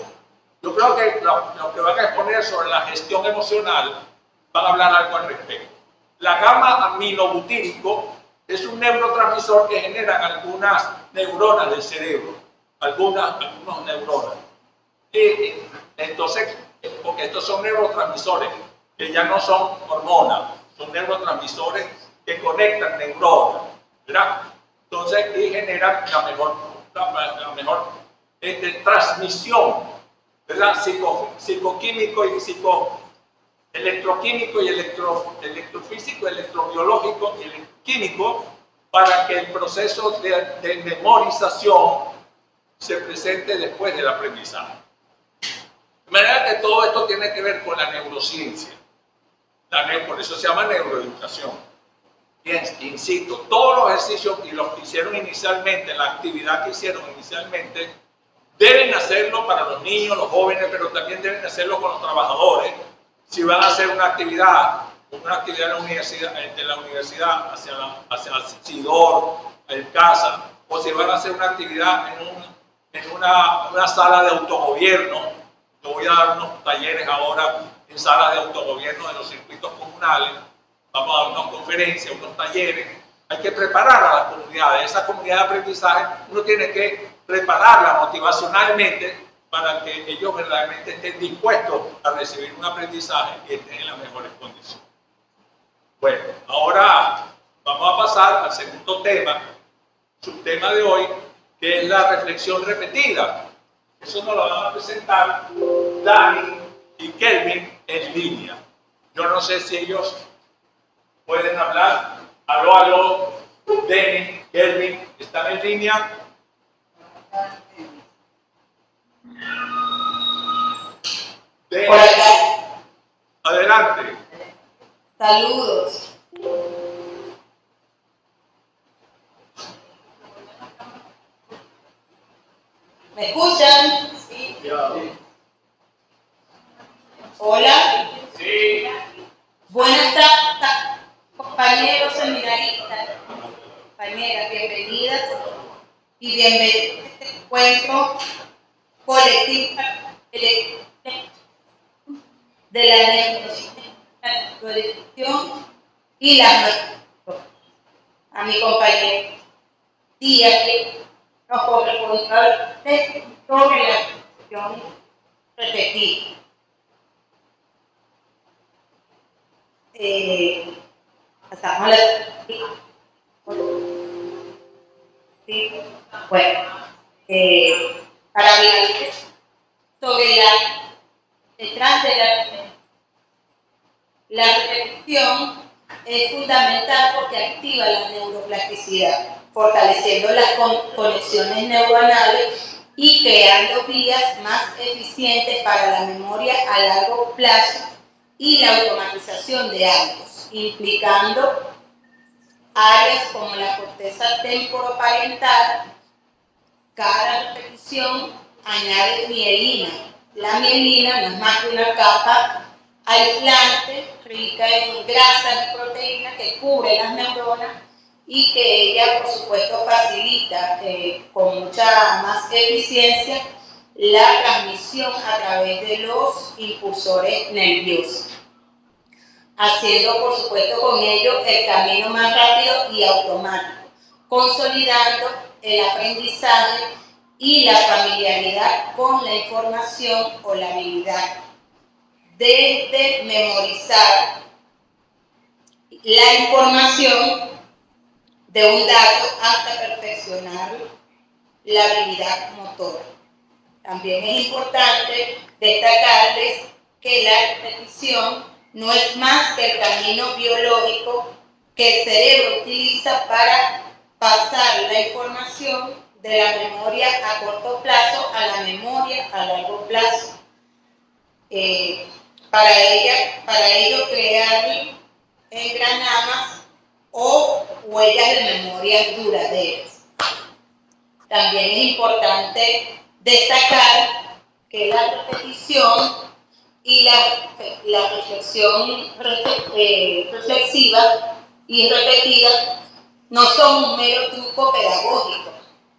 Yo creo que lo que van a exponer sobre la gestión emocional van a hablar algo al respecto. La gamma-aminobutírico es un neurotransmisor que generan algunas neuronas del cerebro, algunos neuronas. Y entonces, porque estos son neurotransmisores que ya no son hormonas, son neurotransmisores que conectan neuronas, ¿verdad? Entonces, y generan la mejor transmisión, ¿verdad? Psicoquímico y electroquímico y electrofísico, electrobiológico y electroquímico para que el proceso de memorización se presente después del aprendizaje. De manera que todo esto tiene que ver con la neurociencia. Por eso se llama neuroeducación. Bien, insisto, todos los ejercicios y los que hicieron inicialmente, la actividad que hicieron inicialmente, deben hacerlo para los niños, los jóvenes, pero también deben hacerlo con los trabajadores. Si van a hacer una actividad en la universidad hacia el SIDOR, el CASA, o si van a hacer una actividad en una sala de autogobierno. Yo voy a dar unos talleres ahora en salas de autogobierno de los circuitos comunales. Vamos a dar unas conferencias, unos talleres. Hay que preparar a las comunidades. Esa comunidad de aprendizaje uno tiene que prepararla motivacionalmente para que ellos verdaderamente estén dispuestos a recibir un aprendizaje y estén en las mejores condiciones. Bueno, ahora vamos a pasar al segundo tema, subtema de hoy, que es la reflexión repetida. Eso nos lo van a presentar Dani y Kelvin en línea. Yo no sé si ellos pueden hablar. Aló, Dani, Kelvin, ¿están en línea? Por acá. Adelante. Saludos. ¿Me escuchan? Sí. Hola. Sí. Buenas tardes, compañeros seminaristas, compañeras, bienvenidas y bienvenidos a este encuentro colectivo de la neurociencia y a mi compañero Díaz, que nos corresponde sobre la reflexión repetida. Pasamos a la... Sí, bueno, para hablarles sobre detrás de la reflexión es fundamental porque activa la neuroplasticidad, fortaleciendo las conexiones neuronales y creando vías más eficientes para la memoria a largo plazo y la automatización de hábitos, implicando áreas como la corteza temporoparental. Cada repetición añade mielina. La mielina no es más que una capa aislante, rica en grasas y proteínas que cubre las neuronas y que ella, por supuesto, facilita con mucha más eficiencia la transmisión a través de los impulsores nerviosos, haciendo, por supuesto, con ello el camino más rápido y automático, consolidando el aprendizaje y la familiaridad con la información o la habilidad desde memorizar la información de un dato hasta perfeccionar la habilidad motora. También es importante destacarles que la repetición no es más que el camino biológico que el cerebro utiliza para pasar la información de la memoria a corto plazo a la memoria a largo plazo. Para ello crear engranajes o huellas de memoria duraderas. También es importante destacar que la repetición y la reflexión reflexiva y repetida no son un mero truco pedagógico,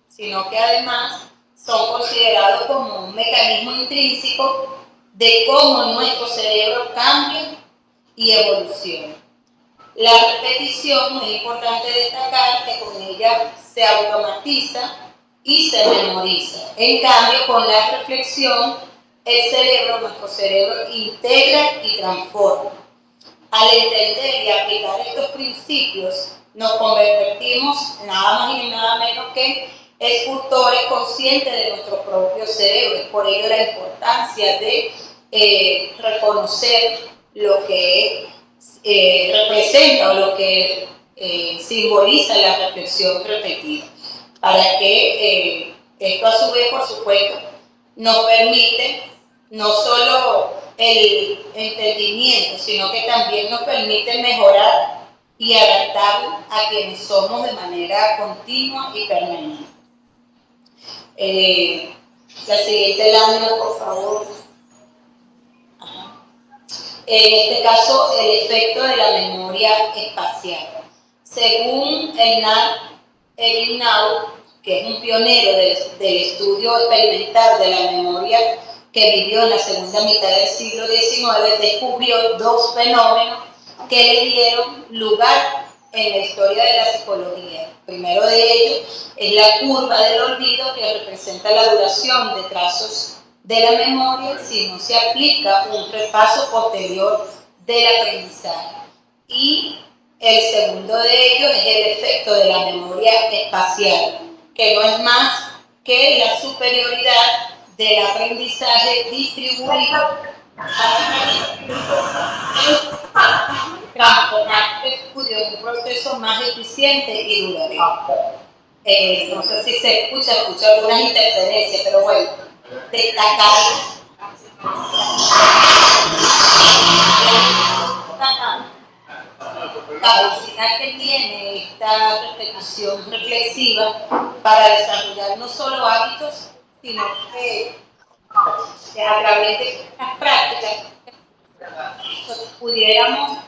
sino que además son considerados como un mecanismo intrínseco de cómo nuestro cerebro cambia y evoluciona. La repetición es importante destacar que con ella se automatiza y se memoriza. En cambio, con la reflexión, nuestro cerebro integra y transforma. Al entender y aplicar estos principios, nos convertimos nada más y nada menos que escultores conscientes de nuestro propio cerebro. Por ello la importancia de reconocer lo que representa o lo que simboliza la reflexión repetida, para que esto a su vez, por supuesto, nos permite no solo el entendimiento, sino que también nos permite mejorar y adaptar a quienes somos de manera continua y permanente. La siguiente lámina, por favor. Ajá. En este caso, el efecto de la memoria espacial. Según Erin Nau, que es un pionero del estudio experimental de la memoria, que vivió en la segunda mitad del siglo XIX, descubrió dos fenómenos que le dieron lugar en la historia de la psicología. El primero de ellos es la curva del olvido, que representa la duración de trazos de la memoria si no se aplica un repaso posterior del aprendizaje. Y el segundo de ellos es el efecto de la memoria espacial, que no es más que la superioridad del aprendizaje distribuido transformar el estudio en un proceso más eficiente y duradero. No sé si se escucha algunas interferencias, pero bueno, destacar la capacidad que tiene esta repetición reflexiva para desarrollar no solo hábitos, sino que a través de estas prácticas pudiéramos,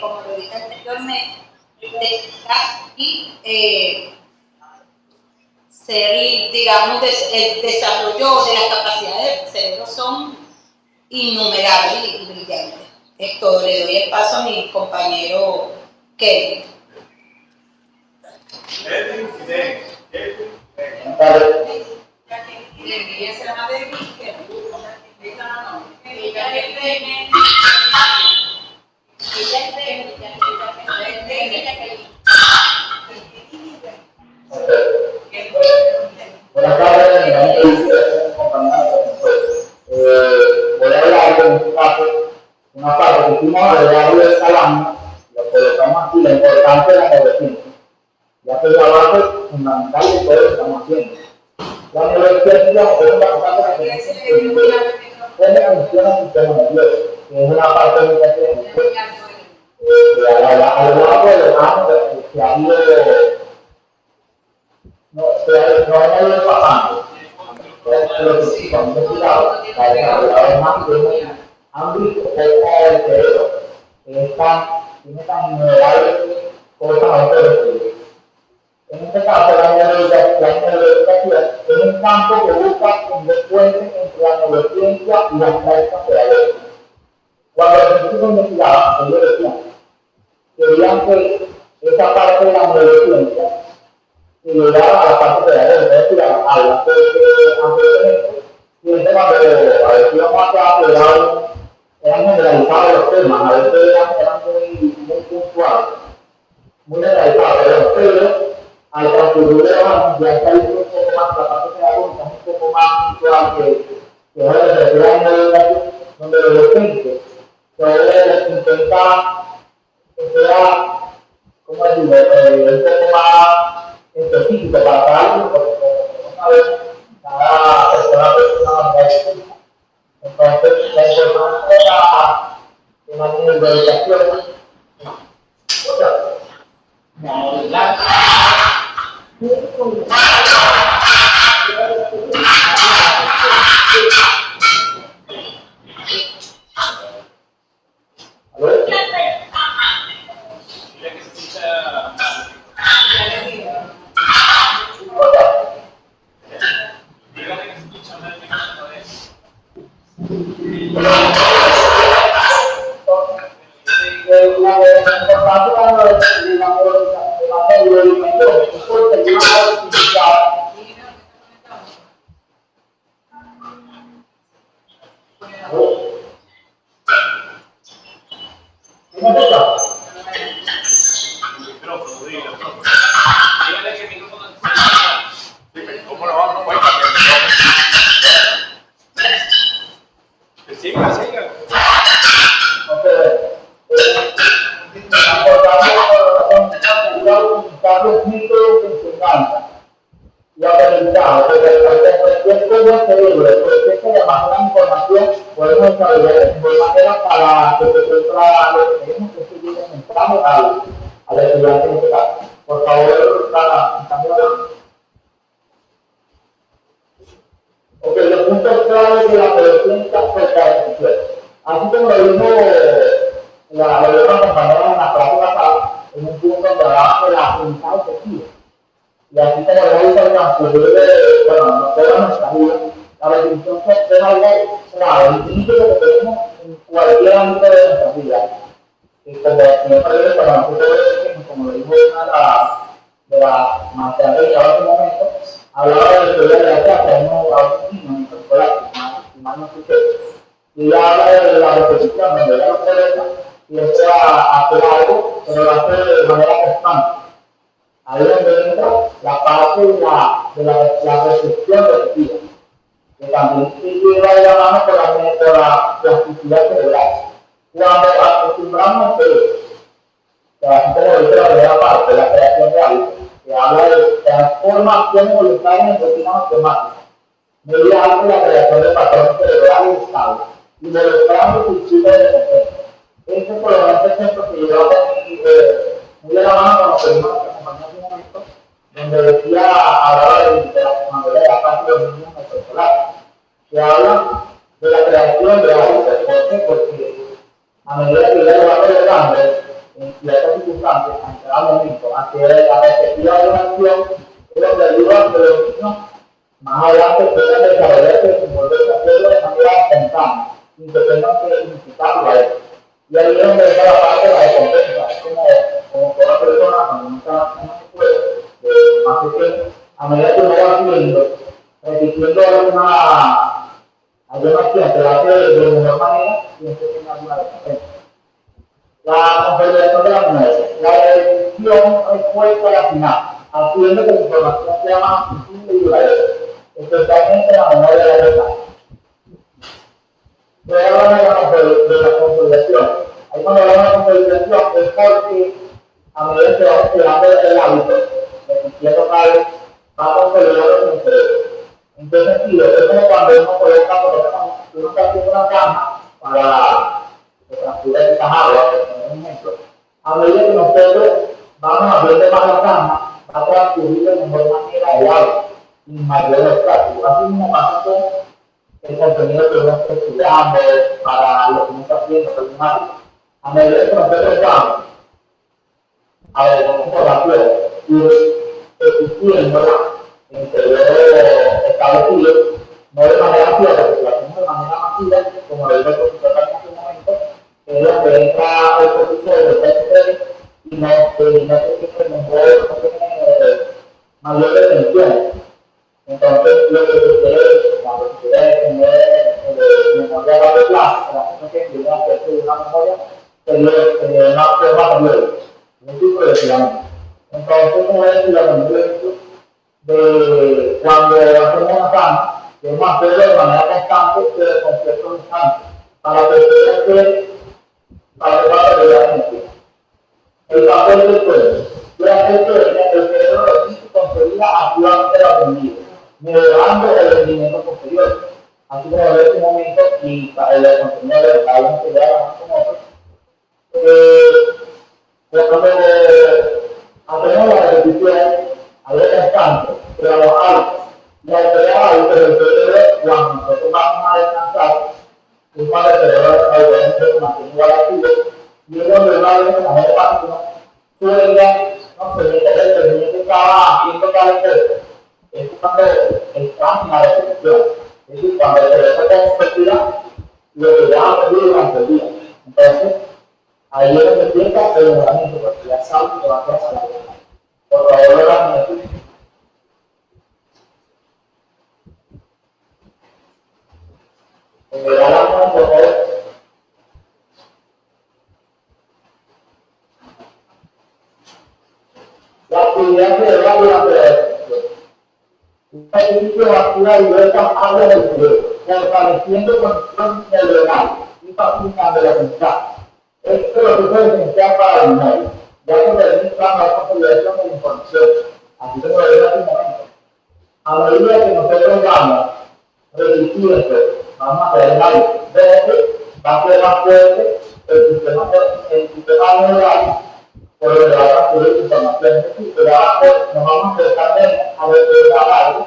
como lo dije anteriormente, detectar y ser, digamos, el desarrollo de las capacidades del cerebro son innumerables y brillantes. Es todo. Le doy el paso a mi compañero Kevin. Buenas tardes, mi nombre es voy a hablar de un caso, una parte que hicimos alrededor de esta lámina, lo colocamos aquí, la importancia de la neurociencia, ya que es la base fundamental de todo lo que estamos haciendo. La neurociencia es una parte que tenemos que entender cómo funciona el sistema nervioso, que es una parte muy importante. A lo largo de los años se ha ido pasando. Pero que sí, cuando he estudiado, la desarrolladora más han visto cómo el cerebro tiene tan innumerables cosas a hacer. En este caso, la neuroeducación es un campo que busca un puente entre la neurociencia y las prácticas pedagógicas. Cuando los científicos investigaban, ellos decían, querían que esa parte de la neurociencia y llegaba a la parte pedagógica, es decir, a la anteriormente, y el tema de a veces íbamos acá, eran generalizados los temas, a veces eran muy puntuales, muy generalizados, pero al transcurrir de los años ya está un poco más, la parte pedagógica es un poco más puntual que ahora se refiere a la educación, donde los docentes se intentan que sea, ¿cómo decirlo?, un poco más específico para cada uno, porque una vez cada persona entonces la información de una neuroeducación ¿Cómo lo vamos? No siga. Okay. el cerebro, el proceso de almacenar información, podemos desarrollar de manera para que se pueda lo que queremos que se llegue mensaje al estudiante en este caso. Por favor, Sara, cambia. Ok, los puntos claves de la presencia atención. Así como lo dijo la compañera en la clase pasada, en un punto donde hablaba de la aprendizaje efectivo. Y así como lo dice el transcurrir de nuestra vida, la definición que es algo clave, infinito que tenemos en cualquier ámbito de nuestra vida. Y como siempre, como lo dijo una de las maestras de hace un momento, hablaba de la historia de la clase, no en escolar, no sé. Y ella habla de la repetición, donde ella no puede siempre hacer algo, pero lo hace de manera constante. Ahí es donde entra la parte de la recepción repetida, que también se lleva de la mano por la plasticidad cerebral. Cuando acostumbramos que así como dice la primera parte, la creación de hábitos, que habla de transformación voluntaria en rutinas automáticas, medida alta la creación de patrones cerebrales estables y de los cambios y ciclos de defensa. Este por lo menos ejemplo que yo muy de la mano con los primeros que acompañó hace un momento, donde decía, hablaba de la parte de los niños en el escolar, que habla de la creación de hábitos. ¿Por qué? Porque a medida que ya va celebrando en ciertas circunstancias, en cada momento, hacia la perspectiva de una acción, es donde ayuda a que los niños más adelante puedan desarrollarse y desenvolverse hacerlo de manera espontánea, sin que tengan que significarlo a eso. Y ahí es donde está la parte de la recompensa, es como toda persona cuando uno está en una escuela, más pequeño, a medida que uno va haciendo, repitiendo alguna acción que la hace de mejor manera, siempre tiene alguna recompensa. La consolidación de la memoria, la decisión respuesta a la final, haciendo que la información sea más accesible y duradera, especialmente la memoria de la verdad. Voy a hablar de la consolidación. Ahí cuando hablamos de la consolidación es porque a medida que vamos creando el hábito, repitiendo cada vez, va consolidando el cerebro. Entonces, sí, es como cuando uno coloca, por ejemplo, uno está haciendo una cama para transcurrir esta agua, por ejemplo. A medida que nosotros vamos abriendo más la cama, va a transcurrir de mejor manera el agua, sin mayor práctico. Así mismo pasa con el contenido que uno está estudiando, para lo que uno está haciendo, a medida que nosotros vamos a ver con información y existiéndola en el periodo establecido, no de manera cierta, porque lo hacemos de manera masiva, como lo dijo el profesor en este momento, es donde entra el profesor de PSP y no se tiene mayor detención. Entonces, lo que sucede cuando se quiere tener memoria a largo plazo, la cosa que viene a hacerse de una memoria, sería una prueba periódica, un tipo de programa. Entonces, como es la memoria de cuando hacemos una cama, debemos hacerlo de manera constante, pero con ciertos instantes, para que el papel del cuerpo. Durante el cerebro lo consolida activamente lo aprendido, mejorando el rendimiento posterior. Así como en este momento, y el contenido de cada uno que ya más como otro, cuando hacemos la repetición, a veces descanso, creamos hábitos, y al crear hábitos del cerebro, cuando nosotros vamos a descansar, es cuando el cerebro obviamente se mantiene igual activo, y es donde una vez que la gente pasa, sueña, no se mete el rendimiento que estaba haciendo cada vez. Es cuando está en la repetición, es decir, cuando el cerebro está en perspectiva, lo que ya ha aprendido durante el día. Entonces, ahí es donde empieza el mejoramiento, porque ya sabe que va a hacer a la vida. Por favor, la por favor. La actividad cerebral durante la respiración. Un ejercicio vascular liberta áreas del cerebro, fortaleciendo conexiones neuronales y facilitando el aprendizaje. Esto es lo que es esencial para la memoria, ya que permite la consolidación de la información, así como lo dije hace un momento. A medida que nosotros vamos resistiendo, vamos a hacer el hábito, donde va a ser más fuerte el sistema neural por el que va a transferir información. Es decir, que nos vamos a acercar menos a recordar algo,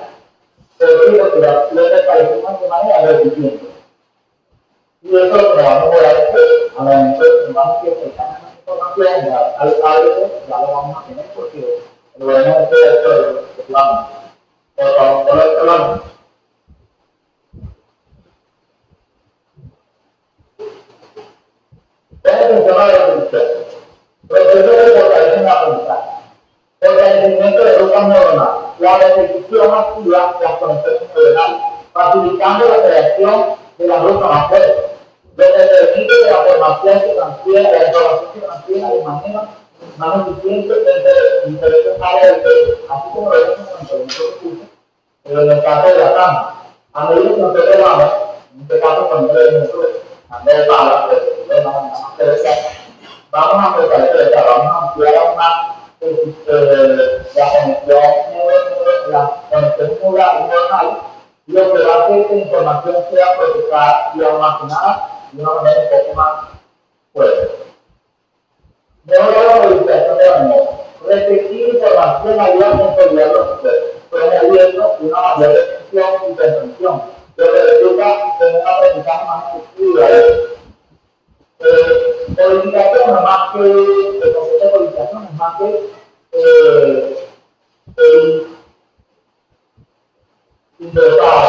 porque lo que le parecemos de manera repitiendo. Y eso lo que nos vamos a lograr es que a la vez que vamos a acercar menos información, algo ya lo vamos a tener porque lo vamos a hacer esto de plano. Por favor, por el plano. ¿Cómo funciona la repetición? Proceso de fortaleza aprendizaje. Fortalecimiento de rutas neuronales. La repetición activa las conexiones neuronales, facilitando la creación de la ruta más fuerte, lo que permite que la información se transfiera de manera más eficiente entre diferentes áreas del cerebro, así como lo vemos en el curso, pero en el caso de la cama. A medida que nosotros vamos, en este caso cuando nosotros andamos de bala, vamos a fortalecer, vamos a ampliar aún más la conexión neuronal, lo que va a hacer que la información sea procesada y almacenada de una manera un poco más fuerte. Mejora la modificación de la memoria. Repetir información ayuda a consolidar los procesos, promoviendo una mayor retención y retención, lo que resulta en un aprendizaje más efectivo y duradero. Codificación es más que el concepto de codificación, es más que ingresar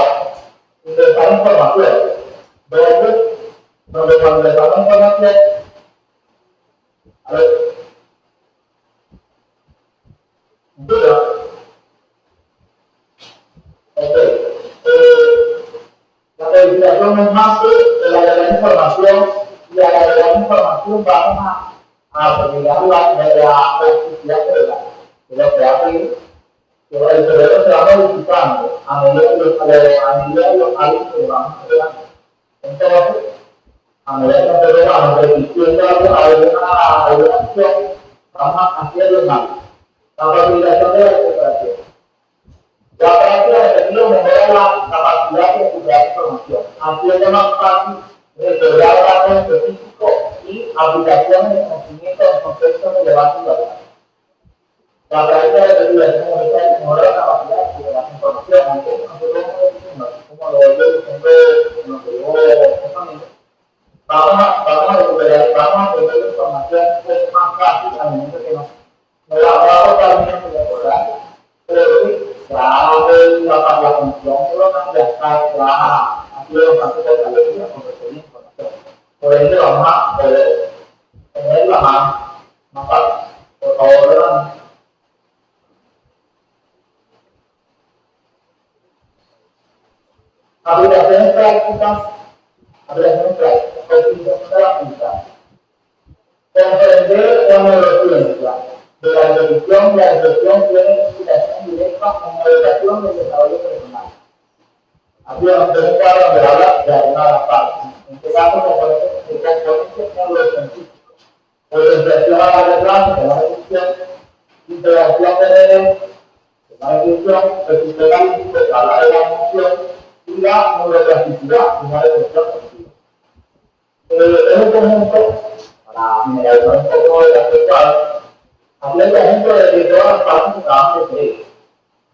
información. Donde cuando ingresamos información, a ver, duda. Ok. La codificación es más que el agregar información. Y al agregar información vamos a agregar la plasticidad cerebral, que lo que hace es que el cerebro se va modificando a medida que los hábitos que vamos agregando. Entonces, a medida que nosotros vamos repitiendo alguna acción, vamos haciendo el hábito. La facilitación de la recuperación. La práctica repetida mejora la capacidad de recuperar información, haciendo más fácil recordar datos específicos y aplicaciones de conocimiento en contextos relevantes y variados. La práctica de investigación mejora la capacidad de recuperar información, aunque nosotros como lo veo diciendo en lo que yo justamente, vamos a recuperar información más fácil al momento que nos va a totalmente recordar. Pero sí, ya la función neuronal ya está ha sido bastante fortalecida con referir información. Por ende, vamos a poder tenerla más fácil. Por favor, vean. Aplicaciones prácticas, utilización de la punta. Comprender la neurociencia de la repetición y la reflexión tiene implicación directa en la educación y el desarrollo personal. Aquí vamos a tener un cuadro donde habla de alguna de las partes. En este caso, el componente neurocientífico. Potenciación a largo plazo, de la reducción, integración de redes, de la reducción, el sistema límbico, que habla de la emoción, y la neuroplasticidad, una reducción positiva. Es un conjunto, para mineralizar un poco de la sexual, aquí hay ejemplo de que todas las partes se acaban de creer.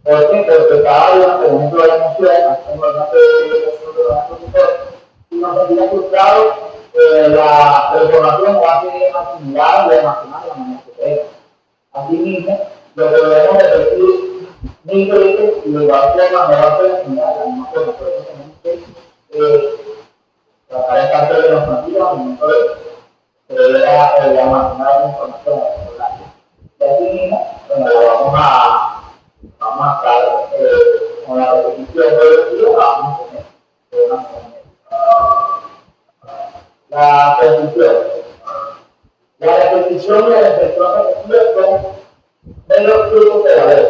¿Por qué? Porque cada una, por ejemplo, la emoción, hacemos el caso de la profesora, si nos sentimos frustrados, la información va a ser asimilada y almacenada de la manera que queremos. Asimismo, lo que debemos repetir microítems y de igual forma no va a ser asimilada de la misma forma. Por eso tenemos que tratar el caso de los nativos al momento de almacenar la información. Y asimismo, bueno, vamos a estar con la repetición progresiva, vamos a tener una la repetición. La repetición y la reflexión repetida son menos frutos de la vez.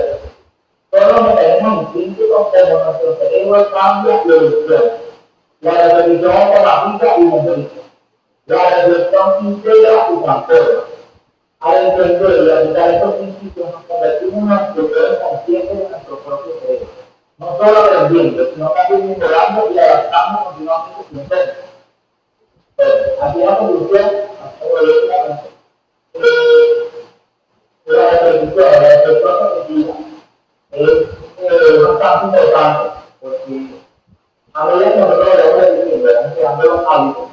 Son los mecanismos intrínsecos como nuestro cerebro cambia y evoluciona. La repetición automatiza y memoriza. La reflexión integra y transforma. Al entender y aplicar estos principios, nos convertimos en instructores conscientes de nuestro propio cerebro. no solo aprendiendo, sino también mejorando y adaptando continuamente su entorno. Aquí la conclusión, la repetición, la reflexión repetida es bastante importante, porque a medida que nosotros vamos repitiendo, vamos creando los hábitos,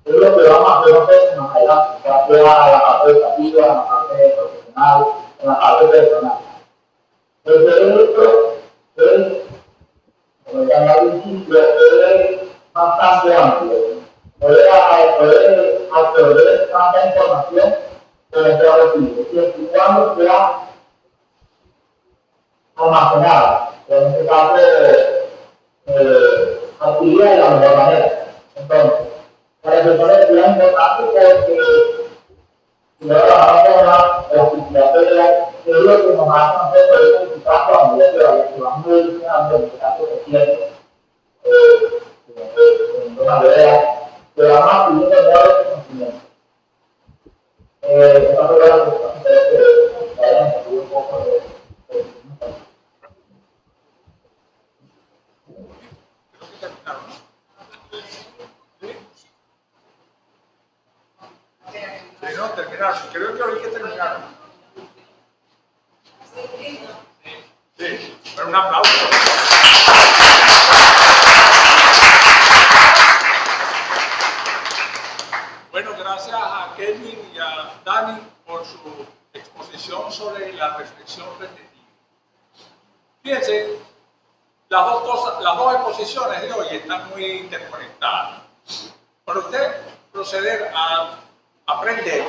es lo que vamos a hacer nosotros más adelante, ya sea en la parte educativa, en la parte profesional, en la parte personal. El derecho es, como ya al principio, es bastante amplio. Poder absorber tanta información que se recibe, siempre y cuando sea almacenada, en este caso, adquirida de la mejor manera. Entonces, para que eso es importante porque si ahora vamos a la actividad federal, es lo que nos hace nosotros identificar a medida que vamos evolucionando, en este caso que tiene una idea, que vamos adquiriendo nuevos conocimientos. Esta fue la cuestión que vayan a salir un poco de No, terminaron. Creo que hoy que terminaron. Sí, pero un aplauso. Bueno, gracias a Kevin y a Dani por su exposición sobre la reflexión repetitiva. Fíjense, las dos exposiciones de hoy están muy interconectadas. Para usted proceder a aprender,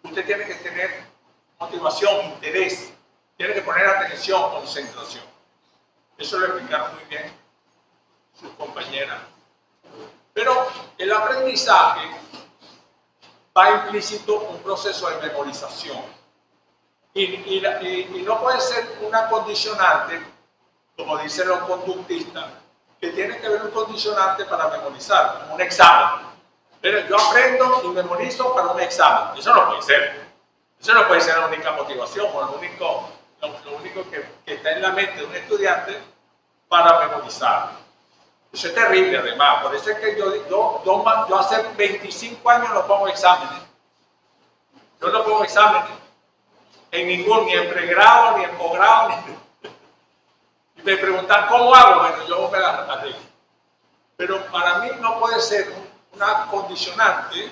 usted tiene que tener motivación, interés, tiene que poner atención, concentración. Eso lo explicaron muy bien sus compañeras. Pero el aprendizaje va implícito un proceso de memorización. Y no puede ser una condicionante, como dicen los conductistas, que tiene que haber un condicionante para memorizar, como un examen. Pero yo aprendo y memorizo para un examen. Eso no puede ser. Eso no puede ser la única motivación o lo único que está en la mente de un estudiante para memorizar. Eso es terrible, además. Por eso es que yo hace 25 años no pongo exámenes. Yo no pongo exámenes en ningún, ni en pregrado, ni en posgrado. Y me preguntan, ¿cómo hago? Bueno, yo me la arreglo. Pero para mí no puede ser una condicionante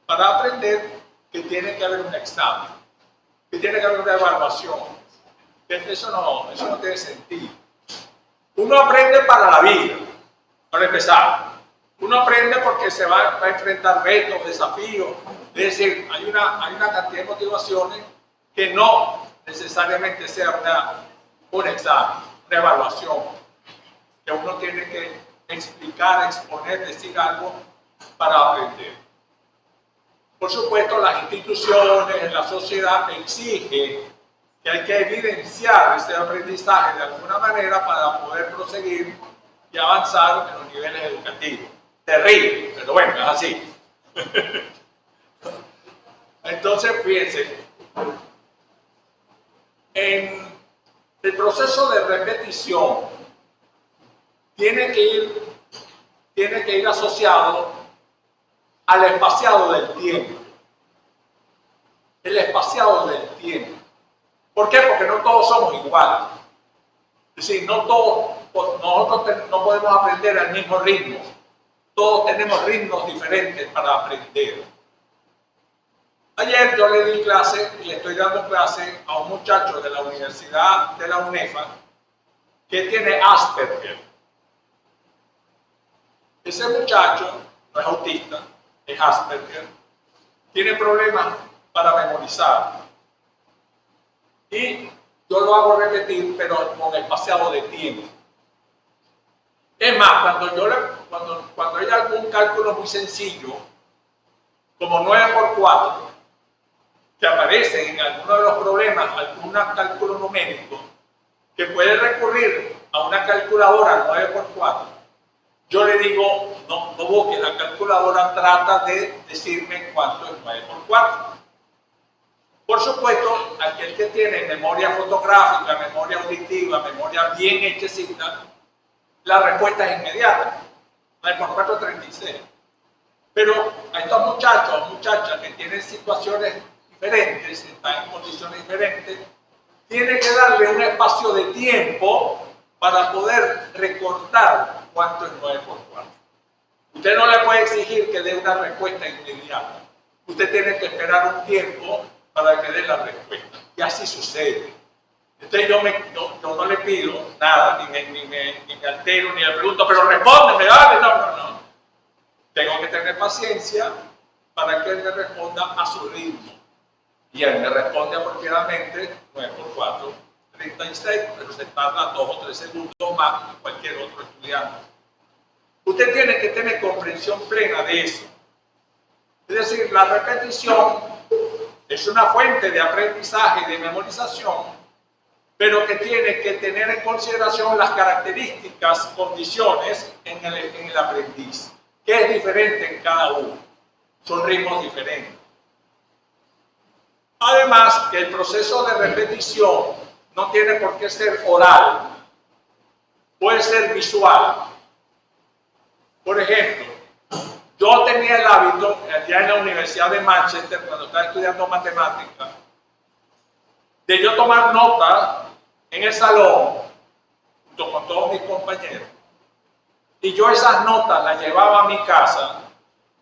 para aprender que tiene que haber un examen, que tiene que haber una evaluación. Eso no tiene sentido. Uno aprende para la vida, para empezar. Uno aprende porque se va a enfrentar retos, desafíos. Es decir, hay una cantidad de motivaciones que no necesariamente sea un examen, una evaluación. Que uno tiene que explicar, exponer, decir algo para aprender. Por supuesto, las instituciones, la sociedad exigen que hay que evidenciar ese aprendizaje de alguna manera para poder proseguir y avanzar en los niveles educativos. Terrible, pero bueno, es así. Entonces, fíjense, en el proceso de repetición tiene que ir asociado al espaciado del tiempo. El espaciado del tiempo. ¿Por qué? Porque no todos somos iguales. Es decir, nosotros no podemos aprender al mismo ritmo. Todos tenemos ritmos diferentes para aprender. Ayer yo le di clase y le estoy dando clase a un muchacho de la Universidad de la UNEFA que tiene Asperger. Ese muchacho no es autista, es Asperger, tiene problemas para memorizar. Y yo lo hago repetir, pero con espaciado de tiempo. Es más, cuando hay algún cálculo muy sencillo, como 9 por 4, que aparece en alguno de los problemas, algún cálculo numérico, que puede recurrir a una calculadora 9 por 4, yo le digo, no busque la calculadora, trata de decirme cuánto es 9 por 4. Por supuesto, aquel que tiene memoria fotográfica, memoria auditiva, memoria bien hechecita, la respuesta es inmediata. 9×4=36. Pero a estos muchachos, muchachas que tienen situaciones diferentes, están en condiciones diferentes, tiene que darle un espacio de tiempo para poder recortar cuánto es 9×4. Usted no le puede exigir que dé una respuesta inmediata. Usted tiene que esperar un tiempo para que dé la respuesta. Y así sucede. Entonces yo no le pido nada, ni me altero, ni le pregunto, pero respóndeme, dale, no. Tengo que tener paciencia para que él me responda a su ritmo. Y él me responde aproximadamente 9×4=36, pero se tarda 2 o 3 segundos más que cualquier otro estudiante. Usted tiene que tener comprensión plena de eso. Es decir, la repetición es una fuente de aprendizaje y de memorización, pero que tiene que tener en consideración las características, condiciones en el aprendiz, que es diferente en cada uno. Son ritmos diferentes. Además, que el proceso de repetición no tiene por qué ser oral, puede ser visual. Por ejemplo, yo tenía el hábito, allá en la Universidad de Manchester, cuando estaba estudiando matemáticas, de yo tomar notas en el salón, junto con todos mis compañeros, y yo esas notas las llevaba a mi casa,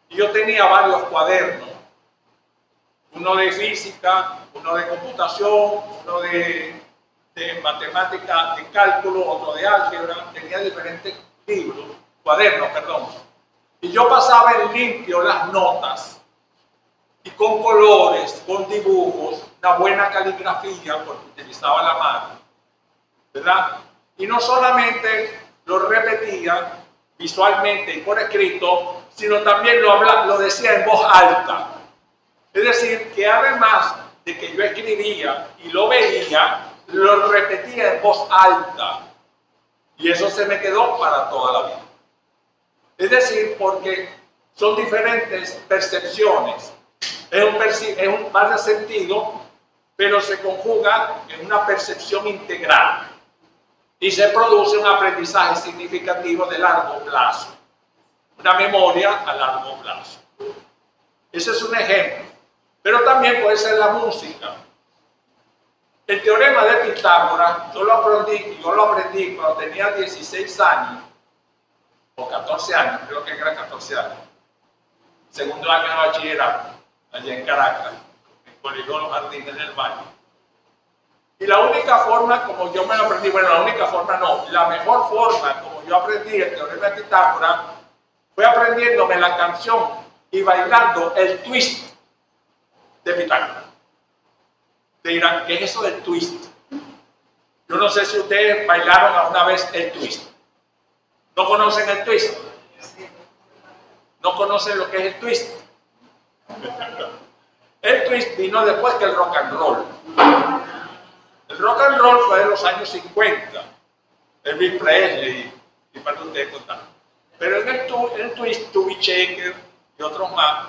y yo tenía varios cuadernos, uno de física, uno de computación, uno de matemática, de cálculo, otro de álgebra, tenía diferentes cuadernos, y yo pasaba en limpio las notas, y con colores, con dibujos, una buena caligrafía, porque utilizaba la mano, ¿verdad? Y no solamente lo repetía visualmente y por escrito, sino también lo decía en voz alta. Es decir, que además de que yo escribía y lo veía, lo repetía en voz alta. Y eso se me quedó para toda la vida. Es decir, porque son diferentes percepciones. Es un par de sentido, pero se conjuga en una percepción integral. Y se produce un aprendizaje significativo de largo plazo. Una memoria a largo plazo. Ese es un ejemplo. Pero también puede ser la música. El teorema de Pitágoras, yo lo aprendí cuando tenía 16 años, o 14 años, creo que era 14 años. Segundo año de bachillerato, allá en Caracas, en Colegio Los Jardines del Valle. Y la única forma como yo me lo aprendí, bueno, la única forma no, la mejor forma como yo aprendí el teorema de Pitágoras fue aprendiéndome la canción y bailando el twist de Pitágoras. Te dirán, ¿qué es eso del twist? Yo no sé si ustedes bailaron alguna vez el twist. ¿No conocen el twist? ¿No conocen lo que es el twist? El twist vino después que el rock and roll. El rock and roll fue de los años 50. Elvis Presley y para que ustedes contar. Pero en el twist, Tubby Shaker y otros más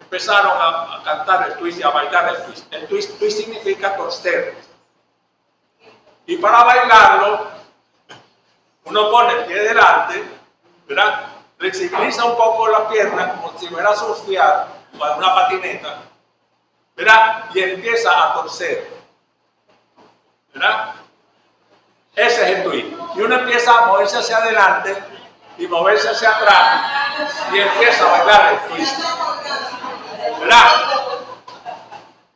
empezaron a cantar el twist y a bailar el twist. El twist significa torcer. Y para bailarlo, uno pone el pie delante, ¿verdad? Flexibiliza un poco la pierna como si fuera a surfear con una patineta, ¿verdad? Y empieza a torcer, ¿verdad? Ese es el twist. Y uno empieza a moverse hacia adelante y moverse hacia atrás y empieza a bailar el twist, ¿verdad?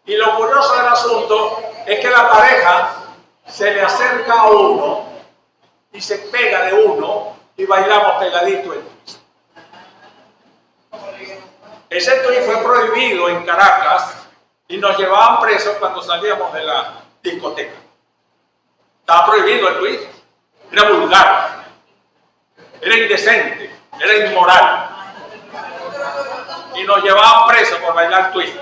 Y lo curioso del asunto es que la pareja se le acerca a uno y se pega de uno y bailamos pegadito el twist. Ese twist fue prohibido en Caracas y nos llevaban presos cuando salíamos de la discoteca. Estaba prohibido el twist. Era vulgar, era indecente, era inmoral. Y nos llevaban presos por bailar twist.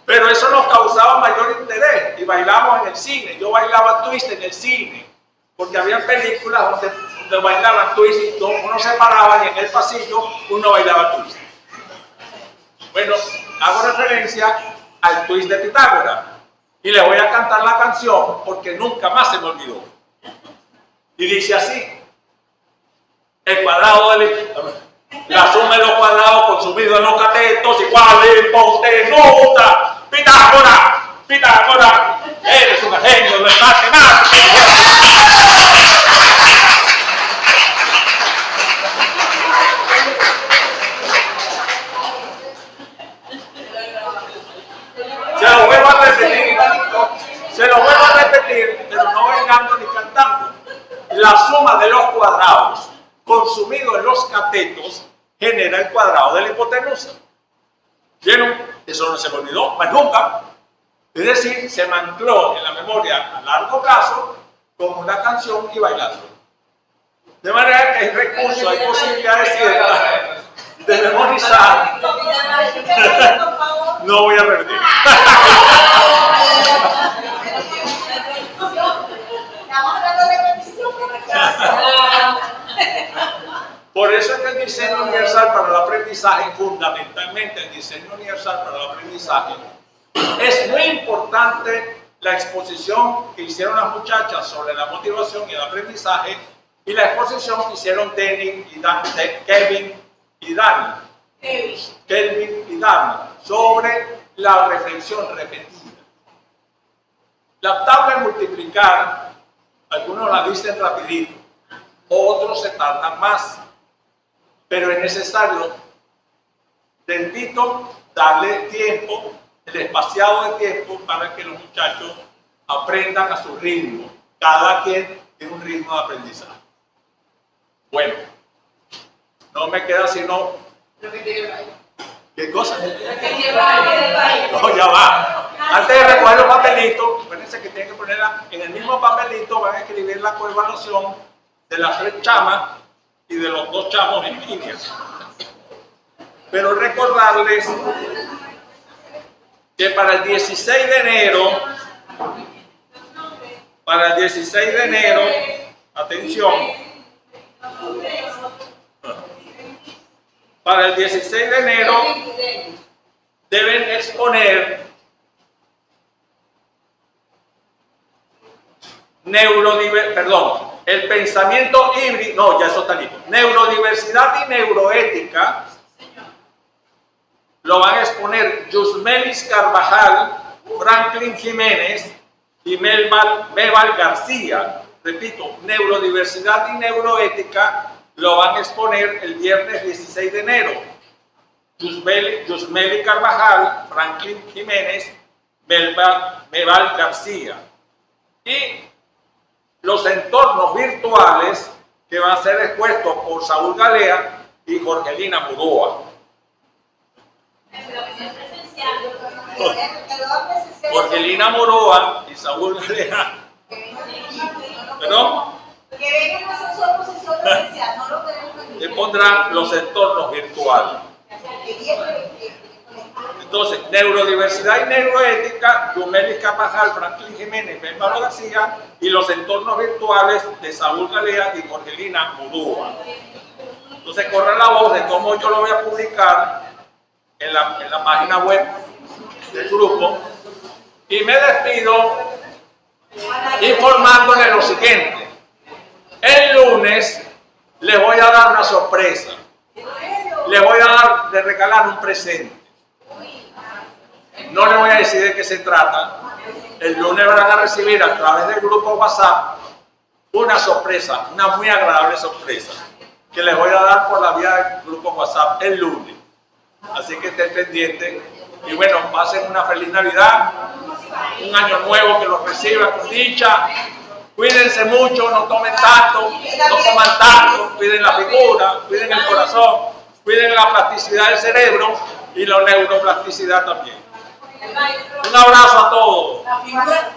Pero eso nos causaba mayor interés y bailamos en el cine. Yo bailaba twist en el cine, porque había películas donde bailaban twist y uno se paraba y en el pasillo uno bailaba twist. Bueno, hago referencia al quiz de Pitágoras. Y le voy a cantar la canción porque nunca más se me olvidó. Y dice así: el cuadrado la suma de los cuadrados consumidos en los catetos igual a hipotenusa. Pitágoras, Pitágoras, eres un genio de matemáticas. Se lo vuelvo a repetir, pero no bailando ni cantando. La suma de los cuadrados consumidos en los catetos genera el cuadrado de la hipotenusa. ¿Vieron? Eso no se me olvidó, más nunca. Es decir, se me ancló en la memoria a largo plazo como una canción y bailando. De manera que hay recursos, hay posibilidades de memorizar. No voy a repetir. Por eso es que el diseño universal para el aprendizaje, fundamentalmente el diseño universal para el aprendizaje, es muy importante la exposición que hicieron las muchachas sobre la motivación y el aprendizaje y la exposición que hicieron Kelvin y Dani sobre la reflexión repetida. La tabla de multiplicar, algunos la dicen rapidito, otros se tardan más, pero es necesario, tantito, darle tiempo, el espaciado de tiempo para que los muchachos aprendan a su ritmo. Cada quien tiene un ritmo de aprendizaje. Bueno, no me queda sino... ¿Qué cosa? No, ya va. Antes de recoger los papelitos, acuérdense que tienen que ponerla en el mismo papelito, van a escribir la coevaluación de las 3 chamas y de los 2 chamos en línea. Pero recordarles que para el 16 de enero, atención, para el 16 de enero deben exponer el pensamiento híbrido, no, ya eso está listo. Neurodiversidad y neuroética lo van a exponer Yusmelis Carvajal, Franklin Jiménez y Melval García. Repito, neurodiversidad y neuroética lo van a exponer el viernes 16 de enero. Yusmelis Carvajal, Franklin Jiménez, Melval García. Y los entornos virtuales que van a ser expuestos por Saúl Galea y Jorgelina Mudoa. Jorgelina Mudoa y Saúl Galea. ¿Perdón? Le pondrán los entornos virtuales. Entonces, neurodiversidad y neuroética, Yumelis Carvajal, Franklin Jiménez, Melvaro García, y los entornos virtuales de Saúl Galea y Jorgelina Mudoa. Entonces, corre la voz de cómo yo lo voy a publicar en la página web del grupo. Y me despido informándole lo siguiente. El lunes les voy a dar una sorpresa. Les voy a dar de regalar un presente. No les voy a decir de qué se trata. El lunes van a recibir a través del grupo WhatsApp una sorpresa, una muy agradable sorpresa, que les voy a dar por la vía del grupo WhatsApp el lunes. Así que estén pendientes. Y bueno, pasen una feliz Navidad, un año nuevo que los reciba con dicha. Cuídense mucho, no tomen tanto, no coman tanto, cuiden la figura, cuiden el corazón, cuiden la plasticidad del cerebro y la neuroplasticidad también. Un abrazo a todos. La figura